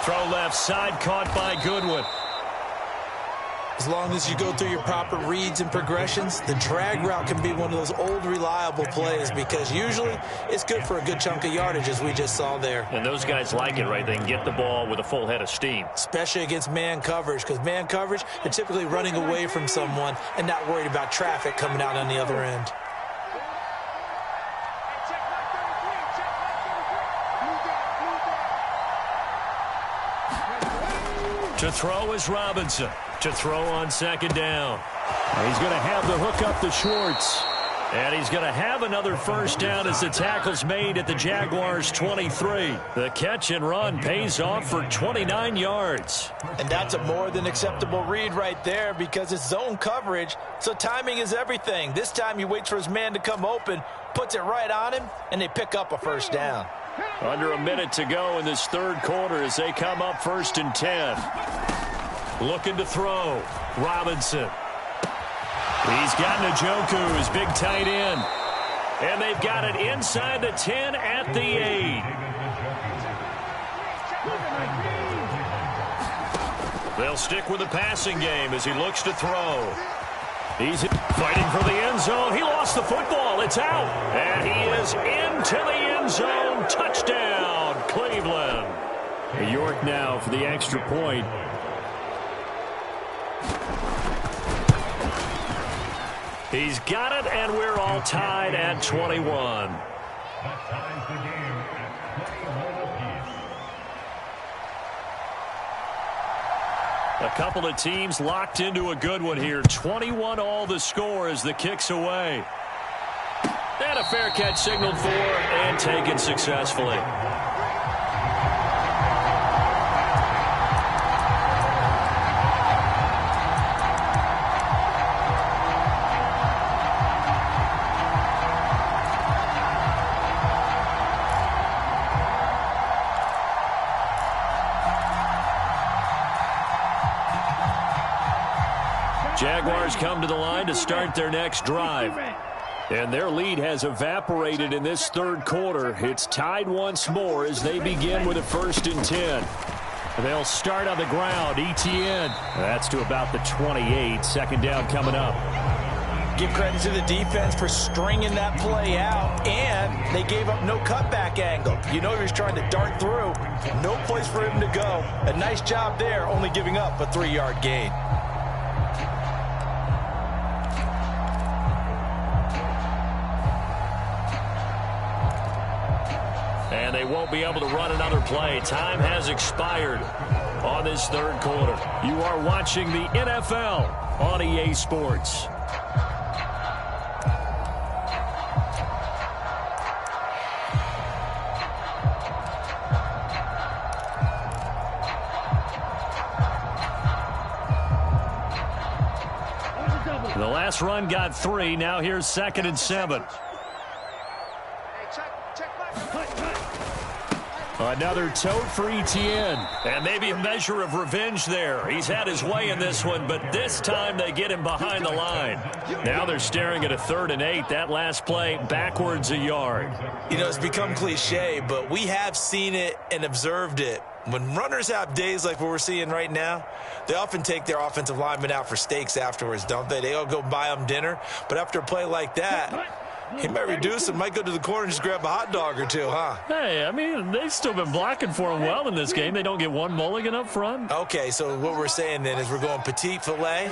Throw left side, caught by Goodwin. As long as you go through your proper reads and progressions, the drag route can be one of those old reliable plays because usually it's good for a good chunk of yardage, as we just saw there. And those guys like it, right? They can get the ball with a full head of steam. Especially against man coverage, because man coverage, they're typically running away from someone and not worried about traffic coming out on the other end. To throw is Robinson. To throw on second down. He's going to have the hook up to Schwartz. And he's going to have another first down as the tackle's made at the Jaguars' 23. The catch and run pays off for 29 yards. And that's a more than acceptable read right there because it's zone coverage, so timing is everything. This time he waits for his man to come open, puts it right on him, and they pick up a first down. Under a minute to go in this third quarter as they come up 1st and 10. Looking to throw. Robinson. He's got Njoku, his big tight end. And they've got it inside the 10 at the 8. They'll stick with the passing game as he looks to throw. He's fighting for the end zone. He lost the football. It's out. And he is into the end zone. Touchdown, Cleveland. York now for the extra point. He's got it, and we're all tied at 21. A couple of teams locked into a good one here. 21 all the score as the kick's away. And a fair catch signaled for and taken successfully. Jaguars come to the line to start their next drive. And their lead has evaporated in this third quarter. It's tied once more as they begin with a 1st and 10. They'll start on the ground. ETN. That's to about the 28. Second down coming up. Give credit to the defense for stringing that play out, and they gave up no cutback angle. You know he was trying to dart through. No place for him to go. A nice job there, only giving up a 3-yard gain. And they won't be able to run another play. Time has expired on this third quarter. You are watching the NFL on EA Sports. The last run got 3. Now here's 2nd and 7. Another tote for ETN. And maybe a measure of revenge there. He's had his way in this one, but this time they get him behind the line. Now they're staring at a 3rd and 8. That last play backwards a yard. You know, it's become cliche, but we have seen it and observed it. When runners have days like what we're seeing right now, they often take their offensive linemen out for steaks afterwards, don't they? They all go buy them dinner. But after a play like that, he might reduce and might go to the corner and just grab a hot dog or two, huh? Hey, I mean, they've still been blocking for him well in this game. They don't get one mulligan up front. Okay, so what we're saying then is we're going petite filet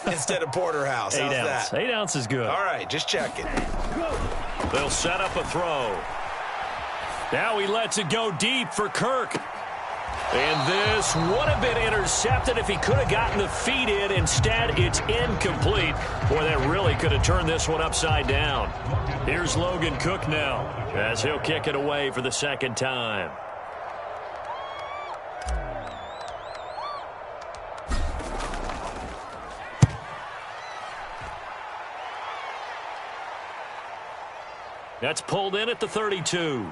instead of porterhouse. How's 8 ounce. that? 8 ounce is good. All right, just checking. They'll set up a throw. Now he lets it go deep for Kirk. And this would have been intercepted if he could have gotten the feet in. Instead, it's incomplete. Boy, that really could have turned this one upside down. Here's Logan Cook now as he'll kick it away for the second time. That's pulled in at the 32.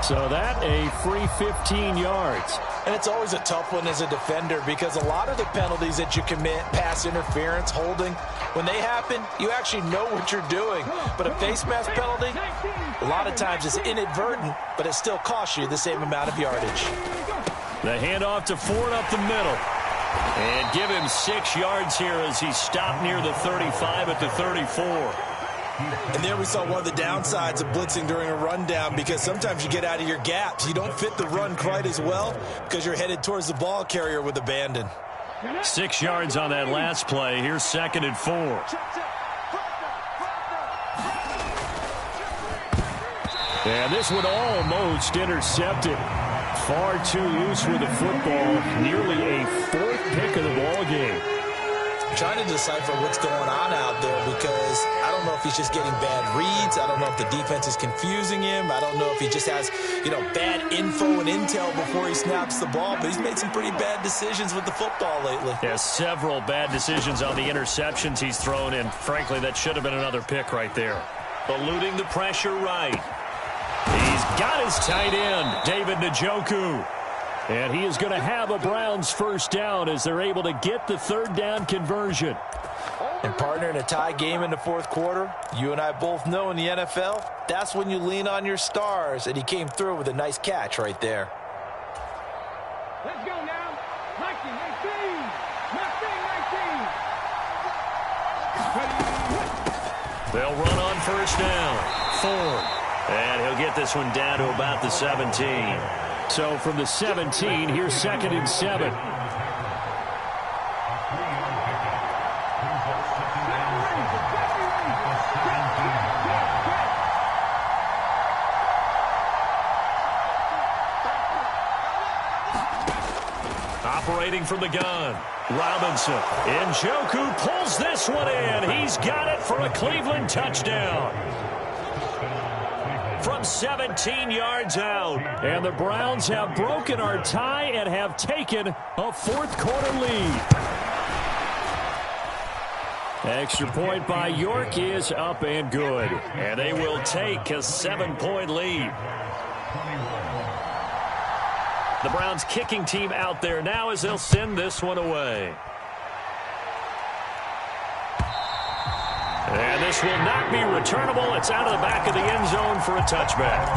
So that a free 15 yards. And it's always a tough one as a defender because a lot of the penalties that you commit, pass interference, holding, when they happen, you actually know what you're doing. But a face mask penalty, a lot of times it's inadvertent, but it still costs you the same amount of yardage. The handoff to Ford up the middle. And give him 6 yards here as he stopped near the 35 at the 34. And there we saw one of the downsides of blitzing during a rundown because sometimes you get out of your gaps. You don't fit the run quite as well because you're headed towards the ball carrier with abandon. 6 yards on that last play. Here's 2nd and 4. And this one almost intercepted. Far too loose with the football. Nearly a 4th pick of the ball game. Trying to decipher what's going on out there because I don't know if he's just getting bad reads. I don't know if the defense is confusing him. I don't know if he just has, bad info and intel before he snaps the ball. But he's made some pretty bad decisions with the football lately. Yeah, several bad decisions on the interceptions he's thrown in. Frankly, that should have been another pick right there. Eluding the pressure right. He's got his tight end, David Njoku. And he is going to have a Browns first down as they're able to get the 3rd down conversion. And partner, in a tie game in the 4th quarter, you and I both know in the NFL, that's when you lean on your stars. And he came through with a nice catch right there. Let's go now. 19. They'll run on first down. Ford. And he'll get this one down to about the 17. So from the 17, here's 2nd and 7. Operating from the gun. Robinson. Njoku pulls this one in. He's got it for a Cleveland touchdown. From 17 yards out. And the Browns have broken our tie and have taken a 4th quarter lead. Extra point by York is up and good. And they will take a 7-point lead. The Browns kicking team out there now as they'll send this one away. And this will not be returnable. It's out of the back of the end zone for a touchback.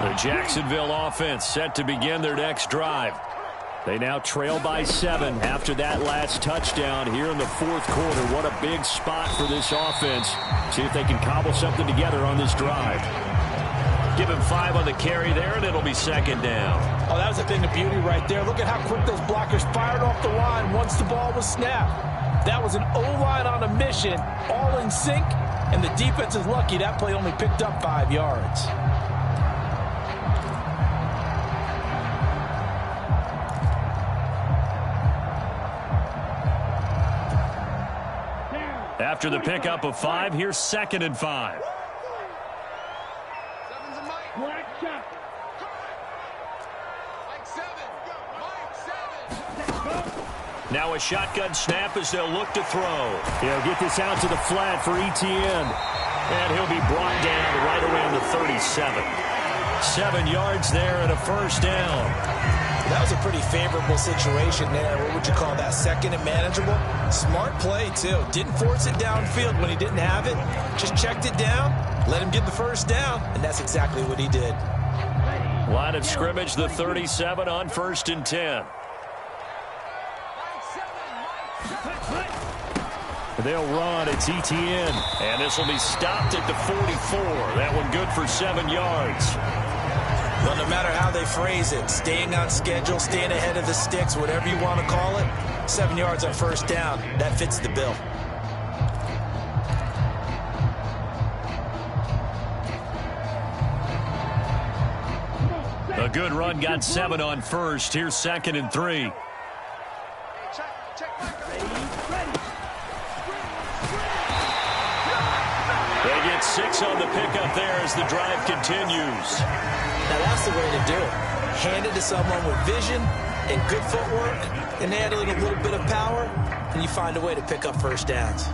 The Jacksonville offense set to begin their next drive. They now trail by 7 after that last touchdown here in the 4th quarter. What a big spot for this offense. See if they can cobble something together on this drive. Give him 5 on the carry there, and it'll be 2nd down. Oh, that was a thing of beauty right there. Look at how quick those blockers fired off the line once the ball was snapped. That was an O-line on a mission, all in sync, and the defense is lucky that play only picked up 5 yards. After the pickup of 5, here's 2nd and 5. Now a shotgun snap as they'll look to throw. He'll get this out to the flat for Etienne. And he'll be brought down right around the 37. 7 yards there and a first down. That was a pretty favorable situation there. What would you call that? 2nd and manageable? Smart play, too. Didn't force it downfield when he didn't have it. Just checked it down, let him get the first down, and that's exactly what he did. Line of scrimmage, the 37 on 1st and 10. They'll run. It's ETN. And this will be stopped at the 44. That one good for 7 yards. Well, no matter how they phrase it, staying on schedule, staying ahead of the sticks, whatever you want to call it, 7 yards on first down, that fits the bill. A good run got 7 on first. Here's 2nd and 3. They get 6 on the pickup there as the drive continues. Now that's the way to do it. Hand it to someone with vision and good footwork, and add a little bit of power, and you find a way to pick up first downs.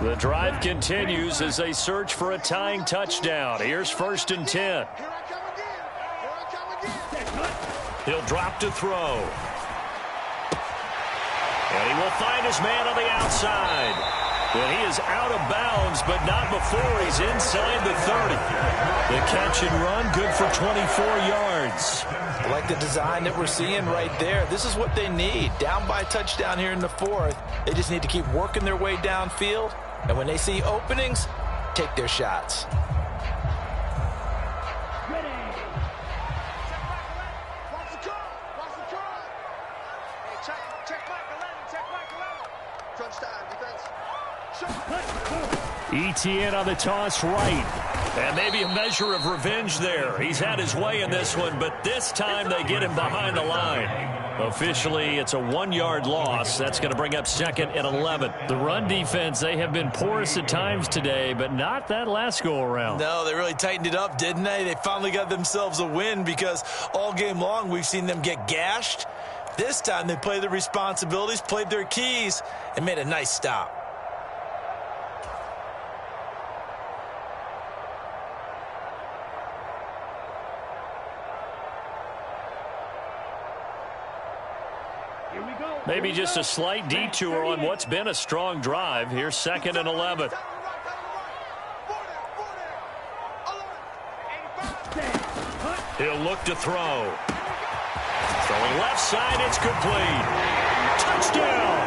The drive continues as they search for a tying touchdown. Here's 1st and 10. He'll drop to throw. And he will find his man on the outside. And he is out of bounds, but not before he's inside the 30. The catch and run, good for 24 yards. I like the design that we're seeing right there. This is what they need. Down by a touchdown here in the 4th. They just need to keep working their way downfield. And when they see openings, take their shots. ETN on the toss right. And maybe a measure of revenge there. He's had his way in this one, but this time they get him behind the line. Officially, it's a 1-yard loss. That's going to bring up 2nd and 11. The run defense, they have been porous at times today, but not that last go-around. No, they really tightened it up, didn't they? They finally got themselves a win because all game long we've seen them get gashed. This time they played their responsibilities, played their keys, and made a nice stop. Maybe just a slight detour on what's been a strong drive. Here's 2nd and 11. He'll look to throw. Throwing left side, it's complete. Touchdown!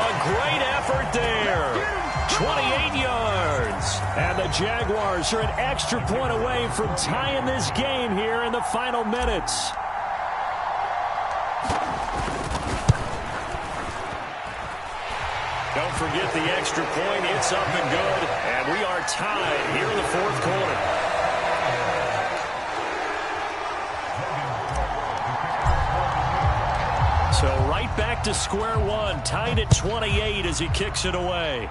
A great effort there. 28 yards. And the Jaguars are an extra point away from tying this game here in the final minutes. Don't forget the extra point. It's up and good. And we are tied here in the 4th quarter. So right back to square one. Tied at 28 as he kicks it away.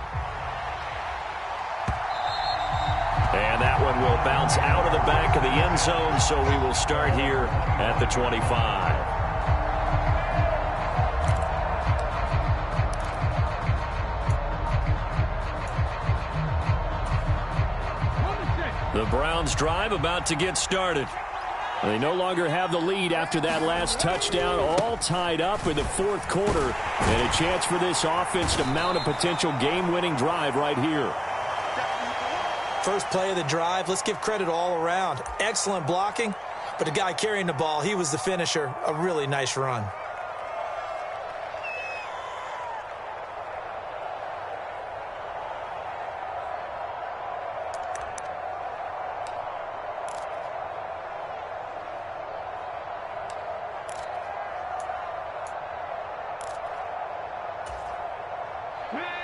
And that one will bounce out of the back of the end zone. So we will start here at the 25. The Browns drive about to get started. They no longer have the lead after that last touchdown, all tied up in the 4th quarter. And a chance for this offense to mount a potential game-winning drive right here. First play of the drive, let's give credit all around. Excellent blocking, but the guy carrying the ball, he was the finisher. A really nice run.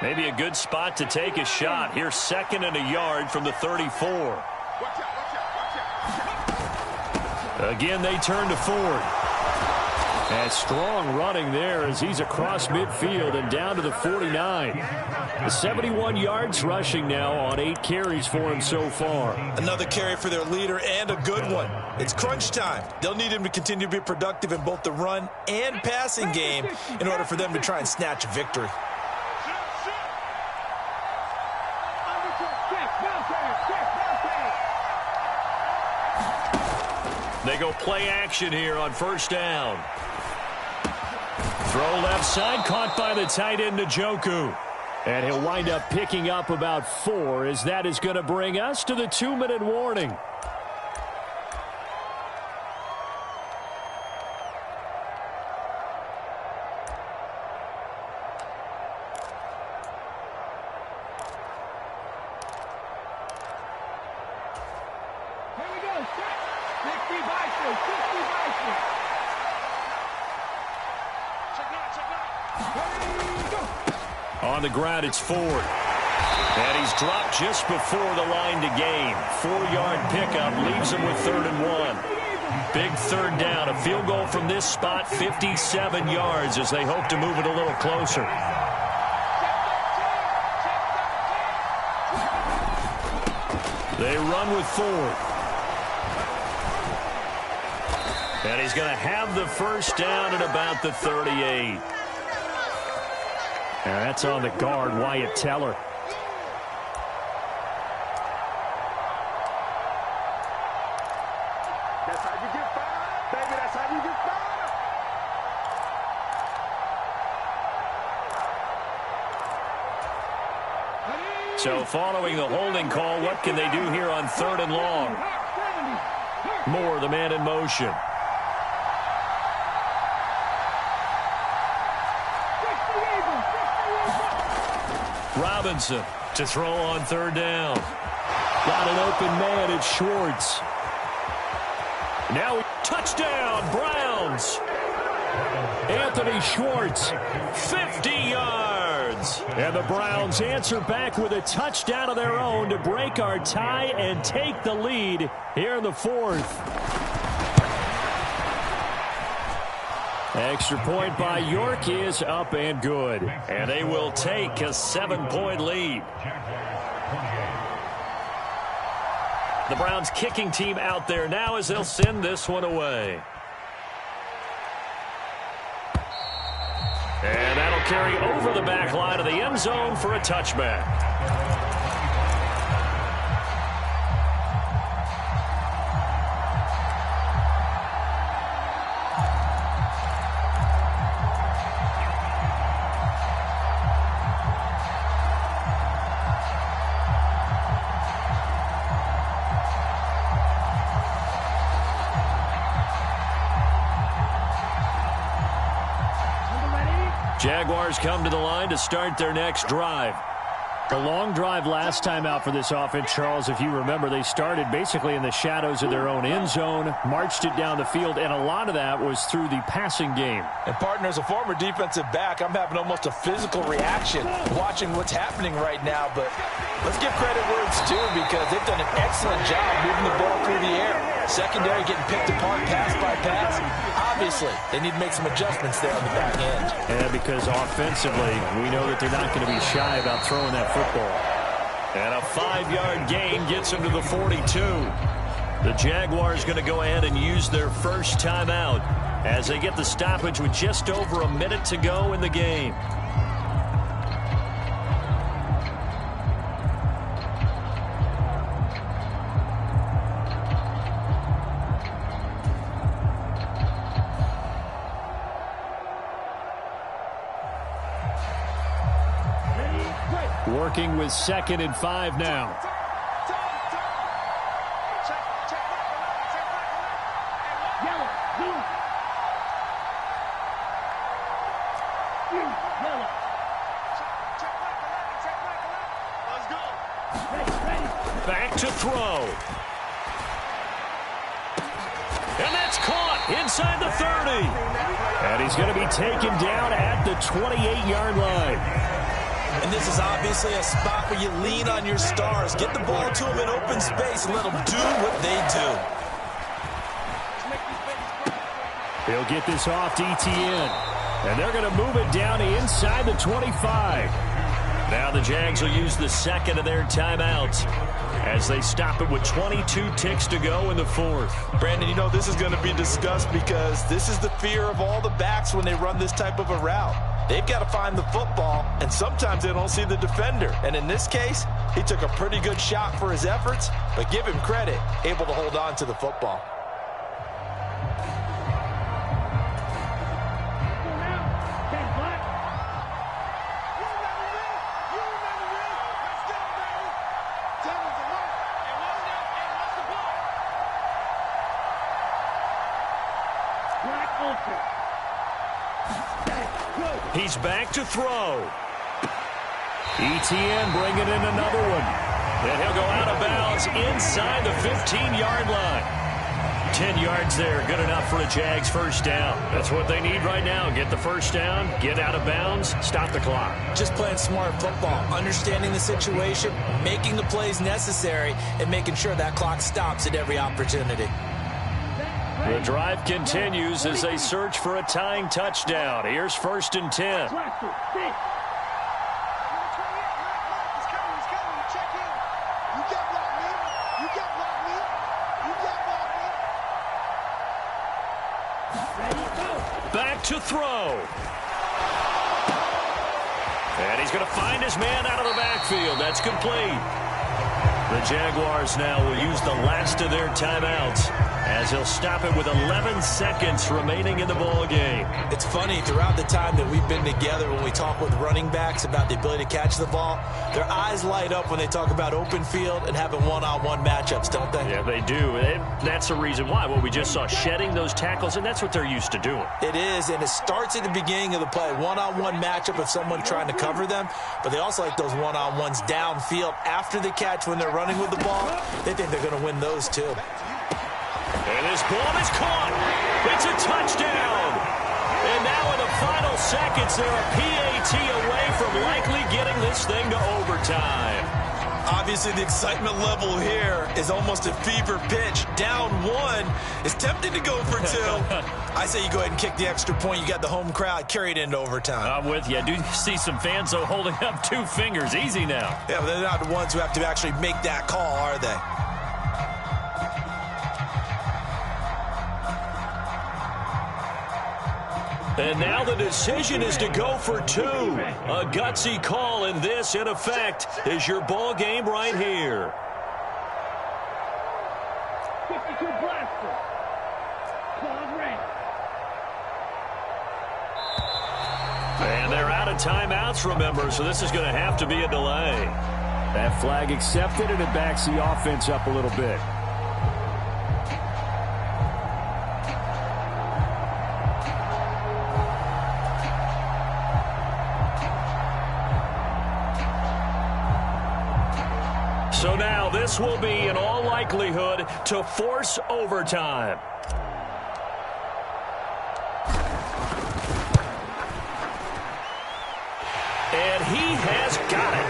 Maybe a good spot to take a shot. Here's 2nd and a yard from the 34. Again, they turn to Ford. And strong running there as he's across midfield and down to the 49. 71 yards rushing now on 8 carries for him so far. Another carry for their leader and a good one. It's crunch time. They'll need him to continue to be productive in both the run and passing game in order for them to try and snatch a victory. They go play action here on 1st down. Throw left side, caught by the tight end, Njoku. And he'll wind up picking up about 4, as that is going to bring us to the 2-minute warning. On the ground, it's Ford. And he's dropped just before the line to gain. 4-yard pickup leaves him with 3rd and 1. Big 3rd down. A field goal from this spot, 57 yards, as they hope to move it a little closer. They run with Ford. And he's going to have the first down at about the 38. And that's on the guard, Wyatt Teller. That's how you get fired, baby. That's how you get fired. So following the holding call, what can they do here on 3rd and long? Moore, the man in motion. Robinson to throw on 3rd down. Got an open man at Schwartz. Now touchdown, Browns. Anthony Schwartz, 50 yards. And the Browns answer back with a touchdown of their own to break our tie and take the lead here in the 4th. Extra point by York is up and good. And they will take a 7-point lead. The Browns kicking team out there now as they'll send this one away. And that'll carry over the back line of the end zone for a touchback. Jaguars come to the line to start their next drive. A long drive last time out for this offense, Charles. If you remember, they started basically in the shadows of their own end zone, marched it down the field, and a lot of that was through the passing game. And, partner, as a former defensive back, I'm having almost a physical reaction watching what's happening right now. But let's give credit where it's due, because they've done an excellent job moving the ball through the air. Secondary getting picked apart pass by pass. Obviously, they need to make some adjustments there on the back end. And because offensively, we know that they're not going to be shy about throwing that football. And a 5-yard gain gets them to the 42. The Jaguars going to go ahead and use their first timeout as they get the stoppage with just over a minute to go in the game. Working with 2nd and 5 now. Back to throw. And that's caught inside the 30. And he's going to be taken down at the 28-yard line. And this is obviously a spot where you lean on your stars. Get the ball to them in open space and let them do what they do. They'll get this off to Etienne. And they're going to move it down inside the 25. Now the Jags will use the 2nd of their timeouts as they stop it with 22 ticks to go in the 4th. Brandon, you know this is going to be discussed because this is the fear of all the backs when they run this type of a route. They've got to find the football, and sometimes they don't see the defender. And in this case, he took a pretty good shot for his efforts, but give him credit, able to hold on to the football. He's back to throw. ETN bringing in another one. And he'll go out of bounds inside the 15-yard line. 10 yards there, good enough for a Jags first down. That's what they need right now. Get the first down, get out of bounds, stop the clock. Just playing smart football, understanding the situation, making the plays necessary, and making sure that clock stops at every opportunity. The drive continues as they search for a tying touchdown. Here's 1st and 10. Back to throw. And he's going to find his man out of the backfield. That's complete. The Jaguars now will use the last of their timeouts as he'll stop it with 11 seconds remaining in the ball game. It's funny, throughout the time that we've been together, when we talk with running backs about the ability to catch the ball, their eyes light up when they talk about open field and having one-on-one matchups, don't they? Yeah, they do. That's the reason why. Well, we just saw shedding those tackles, and that's what they're used to doing. It is, and it starts at the beginning of the play. One-on-one matchup of someone trying to cover them, but they also like those one-on-ones downfield after the catch when they're running with the ball. They think they're going to win those too. And this ball is caught. It's a touchdown. And now in the final seconds, they're a PAT away from likely getting this thing to overtime. Obviously, the excitement level here is almost a fever pitch. Down one, is tempted to go for two. I say you go ahead and kick the extra point. You got the home crowd carried into overtime. I'm with you. I do see some fans, though, holding up 2 fingers. Easy now. Yeah, but they're not the ones who have to actually make that call, are they? And now the decision is to go for 2. A gutsy call, and this, in effect, is your ball game right here. 52 blaster. Claws red. And they're out of timeouts, remember, so this is going to have to be a delay. That flag accepted, and it backs the offense up a little bit. So now this will be, in all likelihood, to force overtime. And he has got it.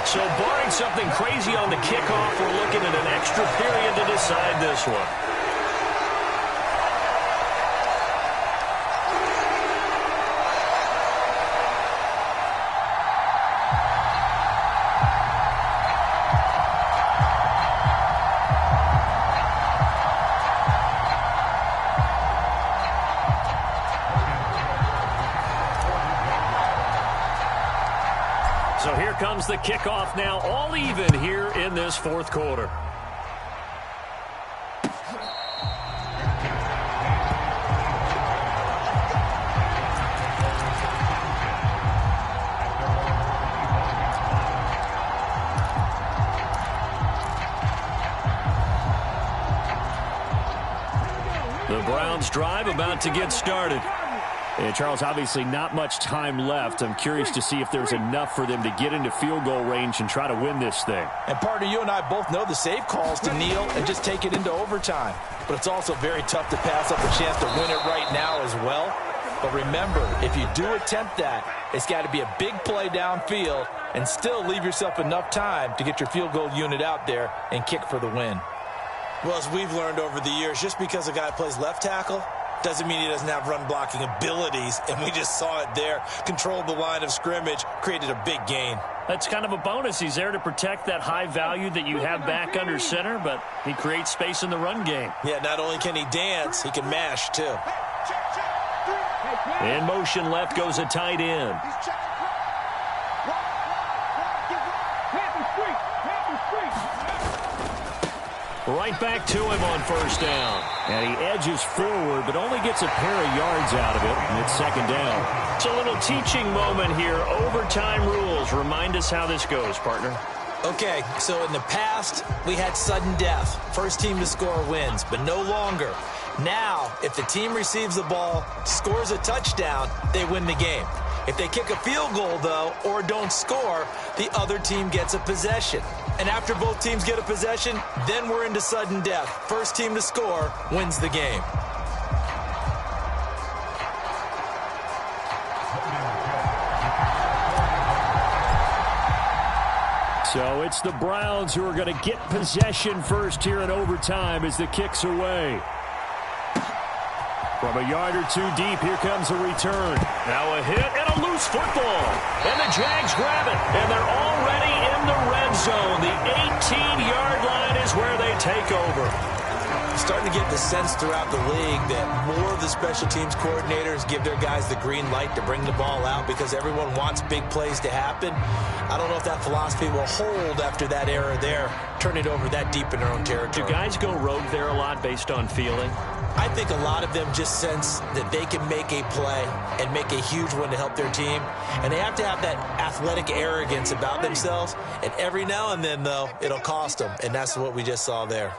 So barring something crazy on the kickoff, we're looking at an extra period to decide this one. So here comes the kickoff now, all even here in this 4th quarter. The Browns drive about to get started. And Charles, obviously not much time left. I'm curious to see if there's enough for them to get into field goal range and try to win this thing. And partner, you and I both know the safe calls to kneel and just take it into overtime. But it's also very tough to pass up a chance to win it right now as well. But remember, if you do attempt that, it's got to be a big play downfield and still leave yourself enough time to get your field goal unit out there and kick for the win. Well, as we've learned over the years, just because a guy plays left tackle doesn't mean he doesn't have run-blocking abilities, and we just saw it there. Controlled the line of scrimmage, created a big gain. That's kind of a bonus. He's there to protect that high value that you have back under center, but he creates space in the run game. Yeah, not only can he dance, he can mash, too. In motion left goes a tight end. Right back to him on 1st down. And he edges forward, but only gets a pair of yards out of it, and it's 2nd down. It's a little teaching moment here. Overtime rules. Remind us how this goes, partner. Okay, so in the past, we had sudden death. First team to score wins, but no longer. Now, if the team receives the ball, scores a touchdown, they win the game. If they kick a field goal, though, or don't score, the other team gets a possession. And after both teams get a possession, then we're into sudden death. First team to score wins the game. So it's the Browns who are going to get possession first here in overtime as the kick's away. From a yard or two deep, here comes a return. Now a hit and a loose football. And the Jags grab it. And they're already in the red zone. The 18-yard line is where they take over. Starting to get the sense throughout the league that more of the special teams coordinators give their guys the green light to bring the ball out because everyone wants big plays to happen. I don't know if that philosophy will hold after that error there, turn it over that deep in their own territory. Do guys go rogue there a lot based on feeling? I think a lot of them just sense that they can make a play and make a huge one to help their team. And they have to have that athletic arrogance about themselves. And every now and then, though, it'll cost them. And that's what we just saw there.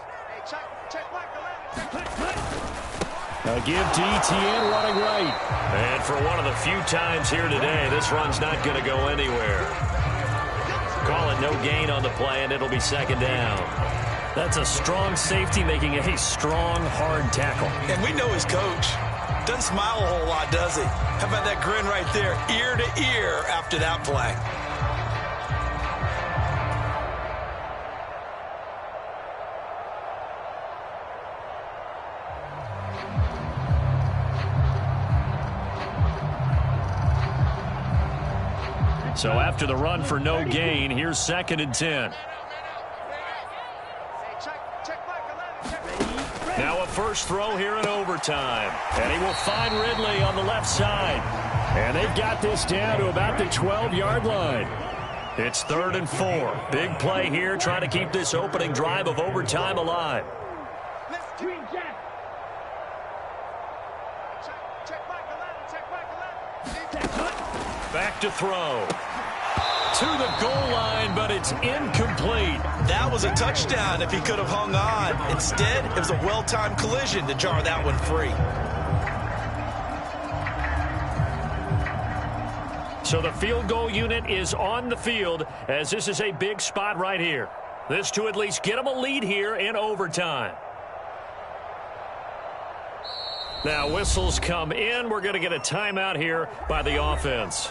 A give to ETN running right. And for one of the few times here today, this run's not going to go anywhere. Call it no gain on the play, and it'll be second down. That's a strong safety making a strong, hard tackle. And we know his coach. Doesn't smile a whole lot, does he? How about that grin right there, ear to ear after that play? So after the run for no gain, here's 2nd and 10. Now a first throw here in overtime. And he will find Ridley on the left side. And they've got this down to about the 12-yard line. It's 3rd and 4. Big play here, trying to keep this opening drive of overtime alive. Back to throw. To the goal line, but it's incomplete. That was a touchdown if he could have hung on. Instead, it was a well-timed collision to jar that one free. So the field goal unit is on the field as this is a big spot right here. This to at least get them a lead here in overtime. Now whistles come in. We're going to get a timeout here by the offense.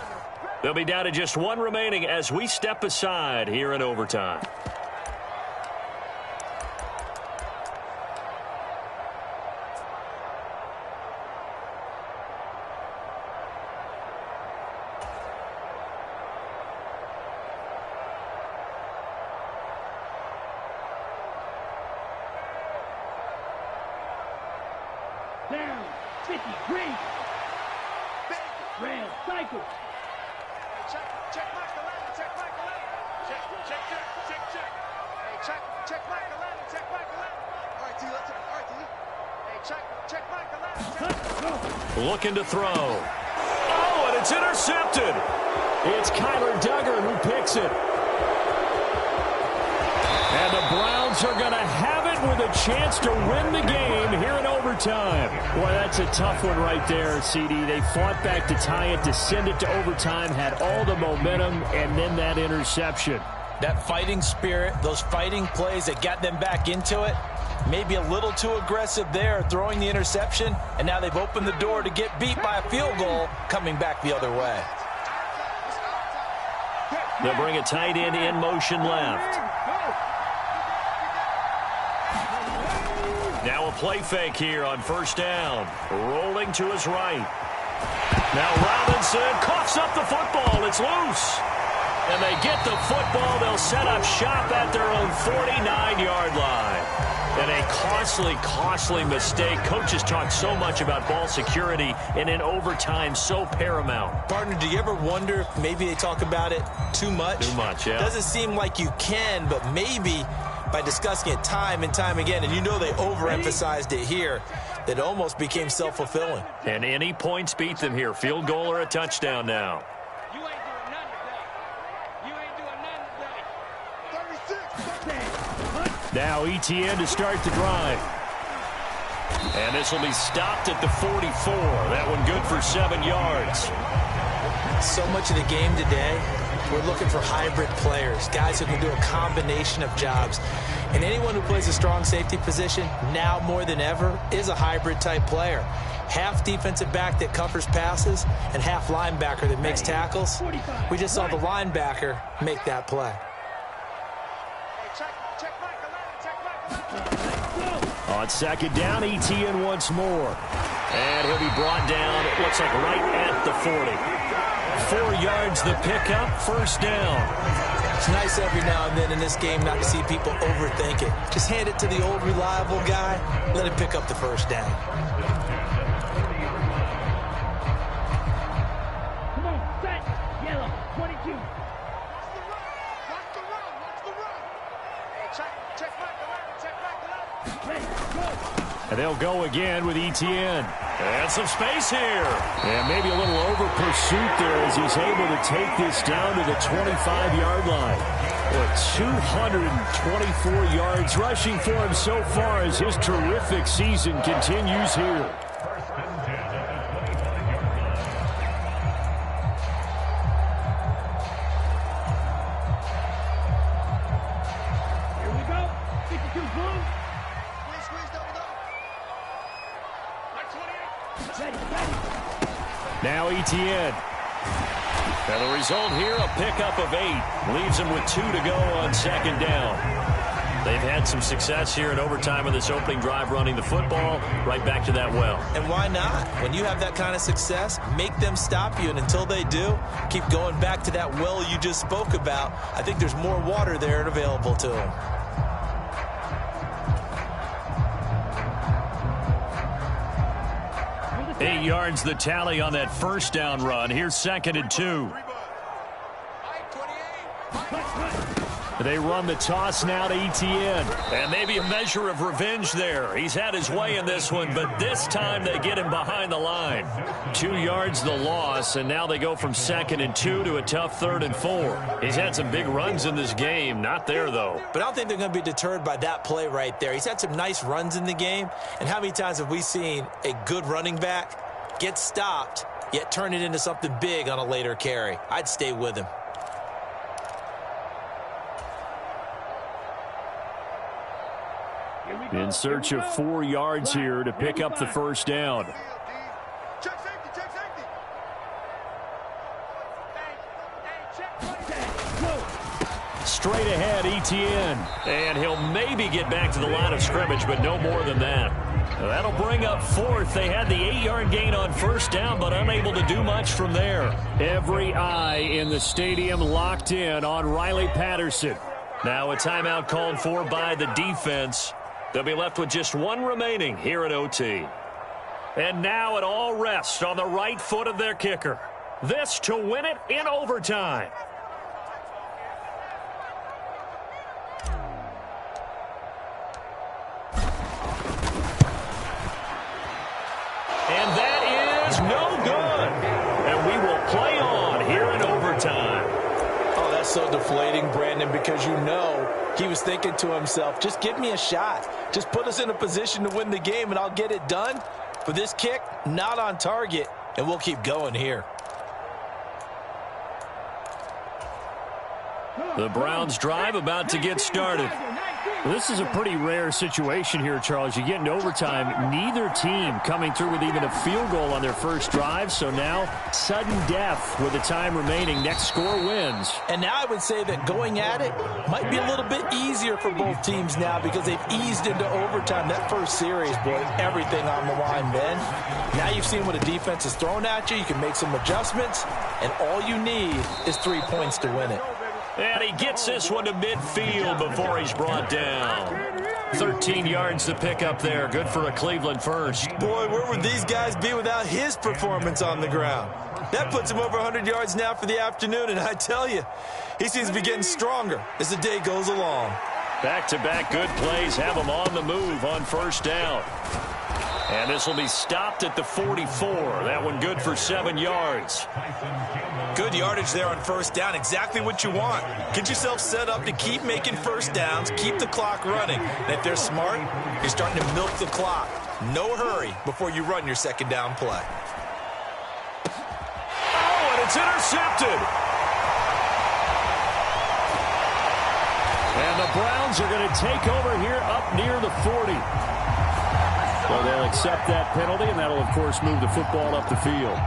They'll be down to just one remaining as we step aside here in overtime. Down, 50, green. Red, cycle. Check Michael Allen, check Michael Allen. Hey, check Michael Allen, check Michael Allen. All right, T, let's go. All right, T. Hey, check Michael Allen. Looking to throw. Oh, and it's intercepted. It's Kyler Duggar who picks it. And the Browns are going to have it with a chance to win the game here in overtime. Boy, that's a tough one right there, CD. They fought back to tie it, to send it to overtime, had all the momentum, and then that interception. That fighting spirit, those fighting plays that got them back into it, maybe a little too aggressive there, throwing the interception, and now they've opened the door to get beat by a field goal coming back the other way. They'll bring a tight end in motion left. Now a play fake here on first down. Rolling to his right. Now Robinson coughs up the football. It's loose. And they get the football. They'll set up shop at their own 49-yard line. And a costly mistake. Coaches talk so much about ball security, and in overtime, so paramount. Partner, do you ever wonder if maybe they talk about it too much? Too much, yeah. Doesn't seem like you can, but maybe by discussing it time and time again, and you know they overemphasized it here, that it almost became self-fulfilling. And any points beat them here. Field goal or a touchdown now. You ain't doing nothing today. You ain't doing nothing today. 36. Now ETN to start the drive. And this will be stopped at the 44. That one good for 7 yards. So much of the game today, we're looking for hybrid players, guys who can do a combination of jobs. And anyone who plays a strong safety position, now more than ever, is a hybrid-type player. Half defensive back that covers passes and half linebacker that makes tackles. We just saw the linebacker make that play. On second down, ETN once more. And he'll be brought down, it looks like right at the 40. 4 yards the pickup, first down. It's nice every now and then in this game not to see people overthink it. Just hand it to the old reliable guy, let him pick up the first down. Come on, set, yellow, 22. Watch the run. Hey, check back the left, check back the left. Ready, go. And they'll go again with ETN. And some space here. And maybe a little over pursuit there as he's able to take this down to the 25-yard line. Well, 224 yards rushing for him so far as his terrific season continues here. Here we go. 52 blue. Squeeze, double. Like 28. Ready. Now ETN. And the result here, a pickup of 8. Leaves him with 2 to go on second down. They've had some success here in overtime in this opening drive running the football. Right back to that well. And why not? When you have that kind of success, make them stop you. And until they do, keep going back to that well you just spoke about. I think there's more water there and available to them. Eight yards the tally on that first down run. Here's second and 2. They run the toss now to ETN. And maybe a measure of revenge there. He's had his way in this one, but this time they get him behind the line. 2 yards the loss, and now they go from second and 2 to a tough third and 4. He's had some big runs in this game. Not there, though. But I don't think they're going to be deterred by that play right there. He's had some nice runs in the game. And how many times have we seen a good running back get stopped, yet turn it into something big on a later carry? I'd stay with him. In search of 4 yards here to pick up the first down. Check safety. Straight ahead, ETN. And he'll maybe get back to the line of scrimmage, but no more than that. That'll bring up fourth. They had the 8-yard gain on first down, but unable to do much from there. Every eye in the stadium locked in on Riley Patterson. Now a timeout called for by the defense. They'll be left with just 1 remaining here at OT. And now it all rests on the right foot of their kicker. This to win it in overtime. And that is no good. And we will play on here in overtime. Oh, that's so deflating, Brandon, because you know he was thinking to himself, just give me a shot. Just put us in a position to win the game and I'll get it done. But this kick, not on target, and we'll keep going here. The Browns drive about to get started. Well, this is a pretty rare situation here, Charles. You get into overtime, neither team coming through with even a field goal on their first drive. So now, sudden death with the time remaining. Next score wins. And now I would say that going at it might be a little bit easier for both teams now because they've eased into overtime. That first series, boy, everything on the line then. Now you've seen what a defense is thrown at you. You can make some adjustments, and all you need is 3 points to win it. And he gets this one to midfield before he's brought down. 13 yards to pick up there. Good for a Cleveland first. Boy, where would these guys be without his performance on the ground? That puts him over 100 yards now for the afternoon, and I tell you, he seems to be getting stronger as the day goes along. Back-to-back good plays have him on the move on first down. And this will be stopped at the 44. That one good for 7 yards. Good yardage there on first down. Exactly what you want. Get yourself set up to keep making first downs, keep the clock running. And if they're smart, you're starting to milk the clock. No hurry before you run your second down play. Oh, and It's intercepted. And the Browns are going to take over here up near the 40. So they'll accept that penalty, and that'll, of course, move the football up the field.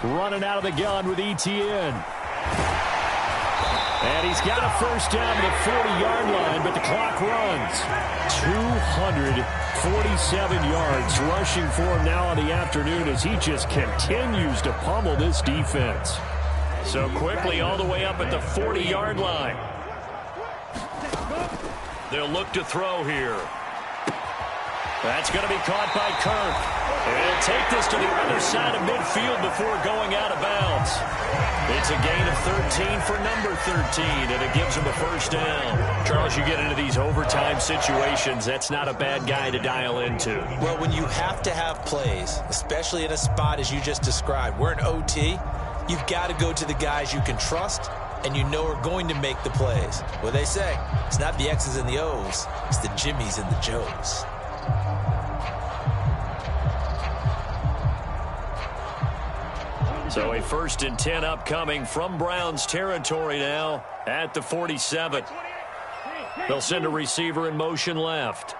Running out of the gun with Etienne. And he's got a first down to the 40-yard line, but the clock runs. 247 yards rushing for him now on the afternoon as he just continues to pummel this defense. So quickly all the way up at the 40-yard line. They'll look to throw here. That's going to be caught by Kirk. And he'll take this to the other side of midfield before going out of bounds. It's a gain of 13 for number 13, and it gives him a first down. Charles, you get into these overtime situations, that's not a bad guy to dial into. Well, when you have to have plays, especially in a spot as you just described, we're in OT, you've got to go to the guys you can trust and you know are going to make the plays. What they say, it's not the X's and the O's, it's the Jimmies and the Joes. So a 1st and 10 upcoming from Browns territory now at the 47. They'll send a receiver in motion left.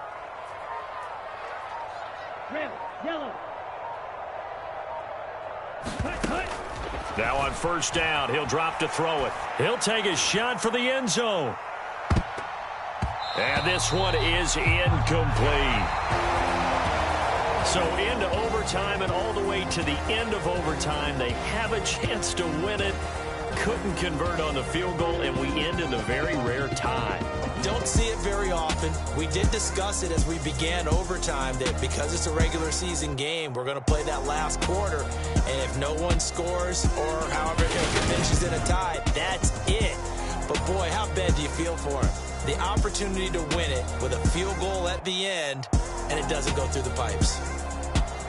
Now on first down, he'll drop to throw it. He'll take a shot for the end zone. And this one is incomplete. So into overtime and all the way to the end of overtime. They have a chance to win it. Couldn't convert on the field goal, and we end in a very rare tie. Don't see it very often. We did discuss it as we began overtime that because it's a regular season game, we're going to play that last quarter. And if no one scores or however it finishes in a tie, that's it. But, boy, how bad do you feel for him? The opportunity to win it with a field goal at the end, and it doesn't go through the pipes.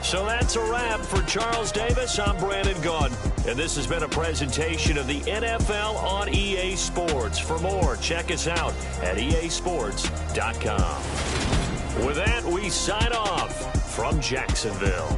So that's a wrap for Charles Davis. I'm Brandon Gaudin, and this has been a presentation of the NFL on EA Sports. For more, check us out at easports.com. With that, we sign off from Jacksonville.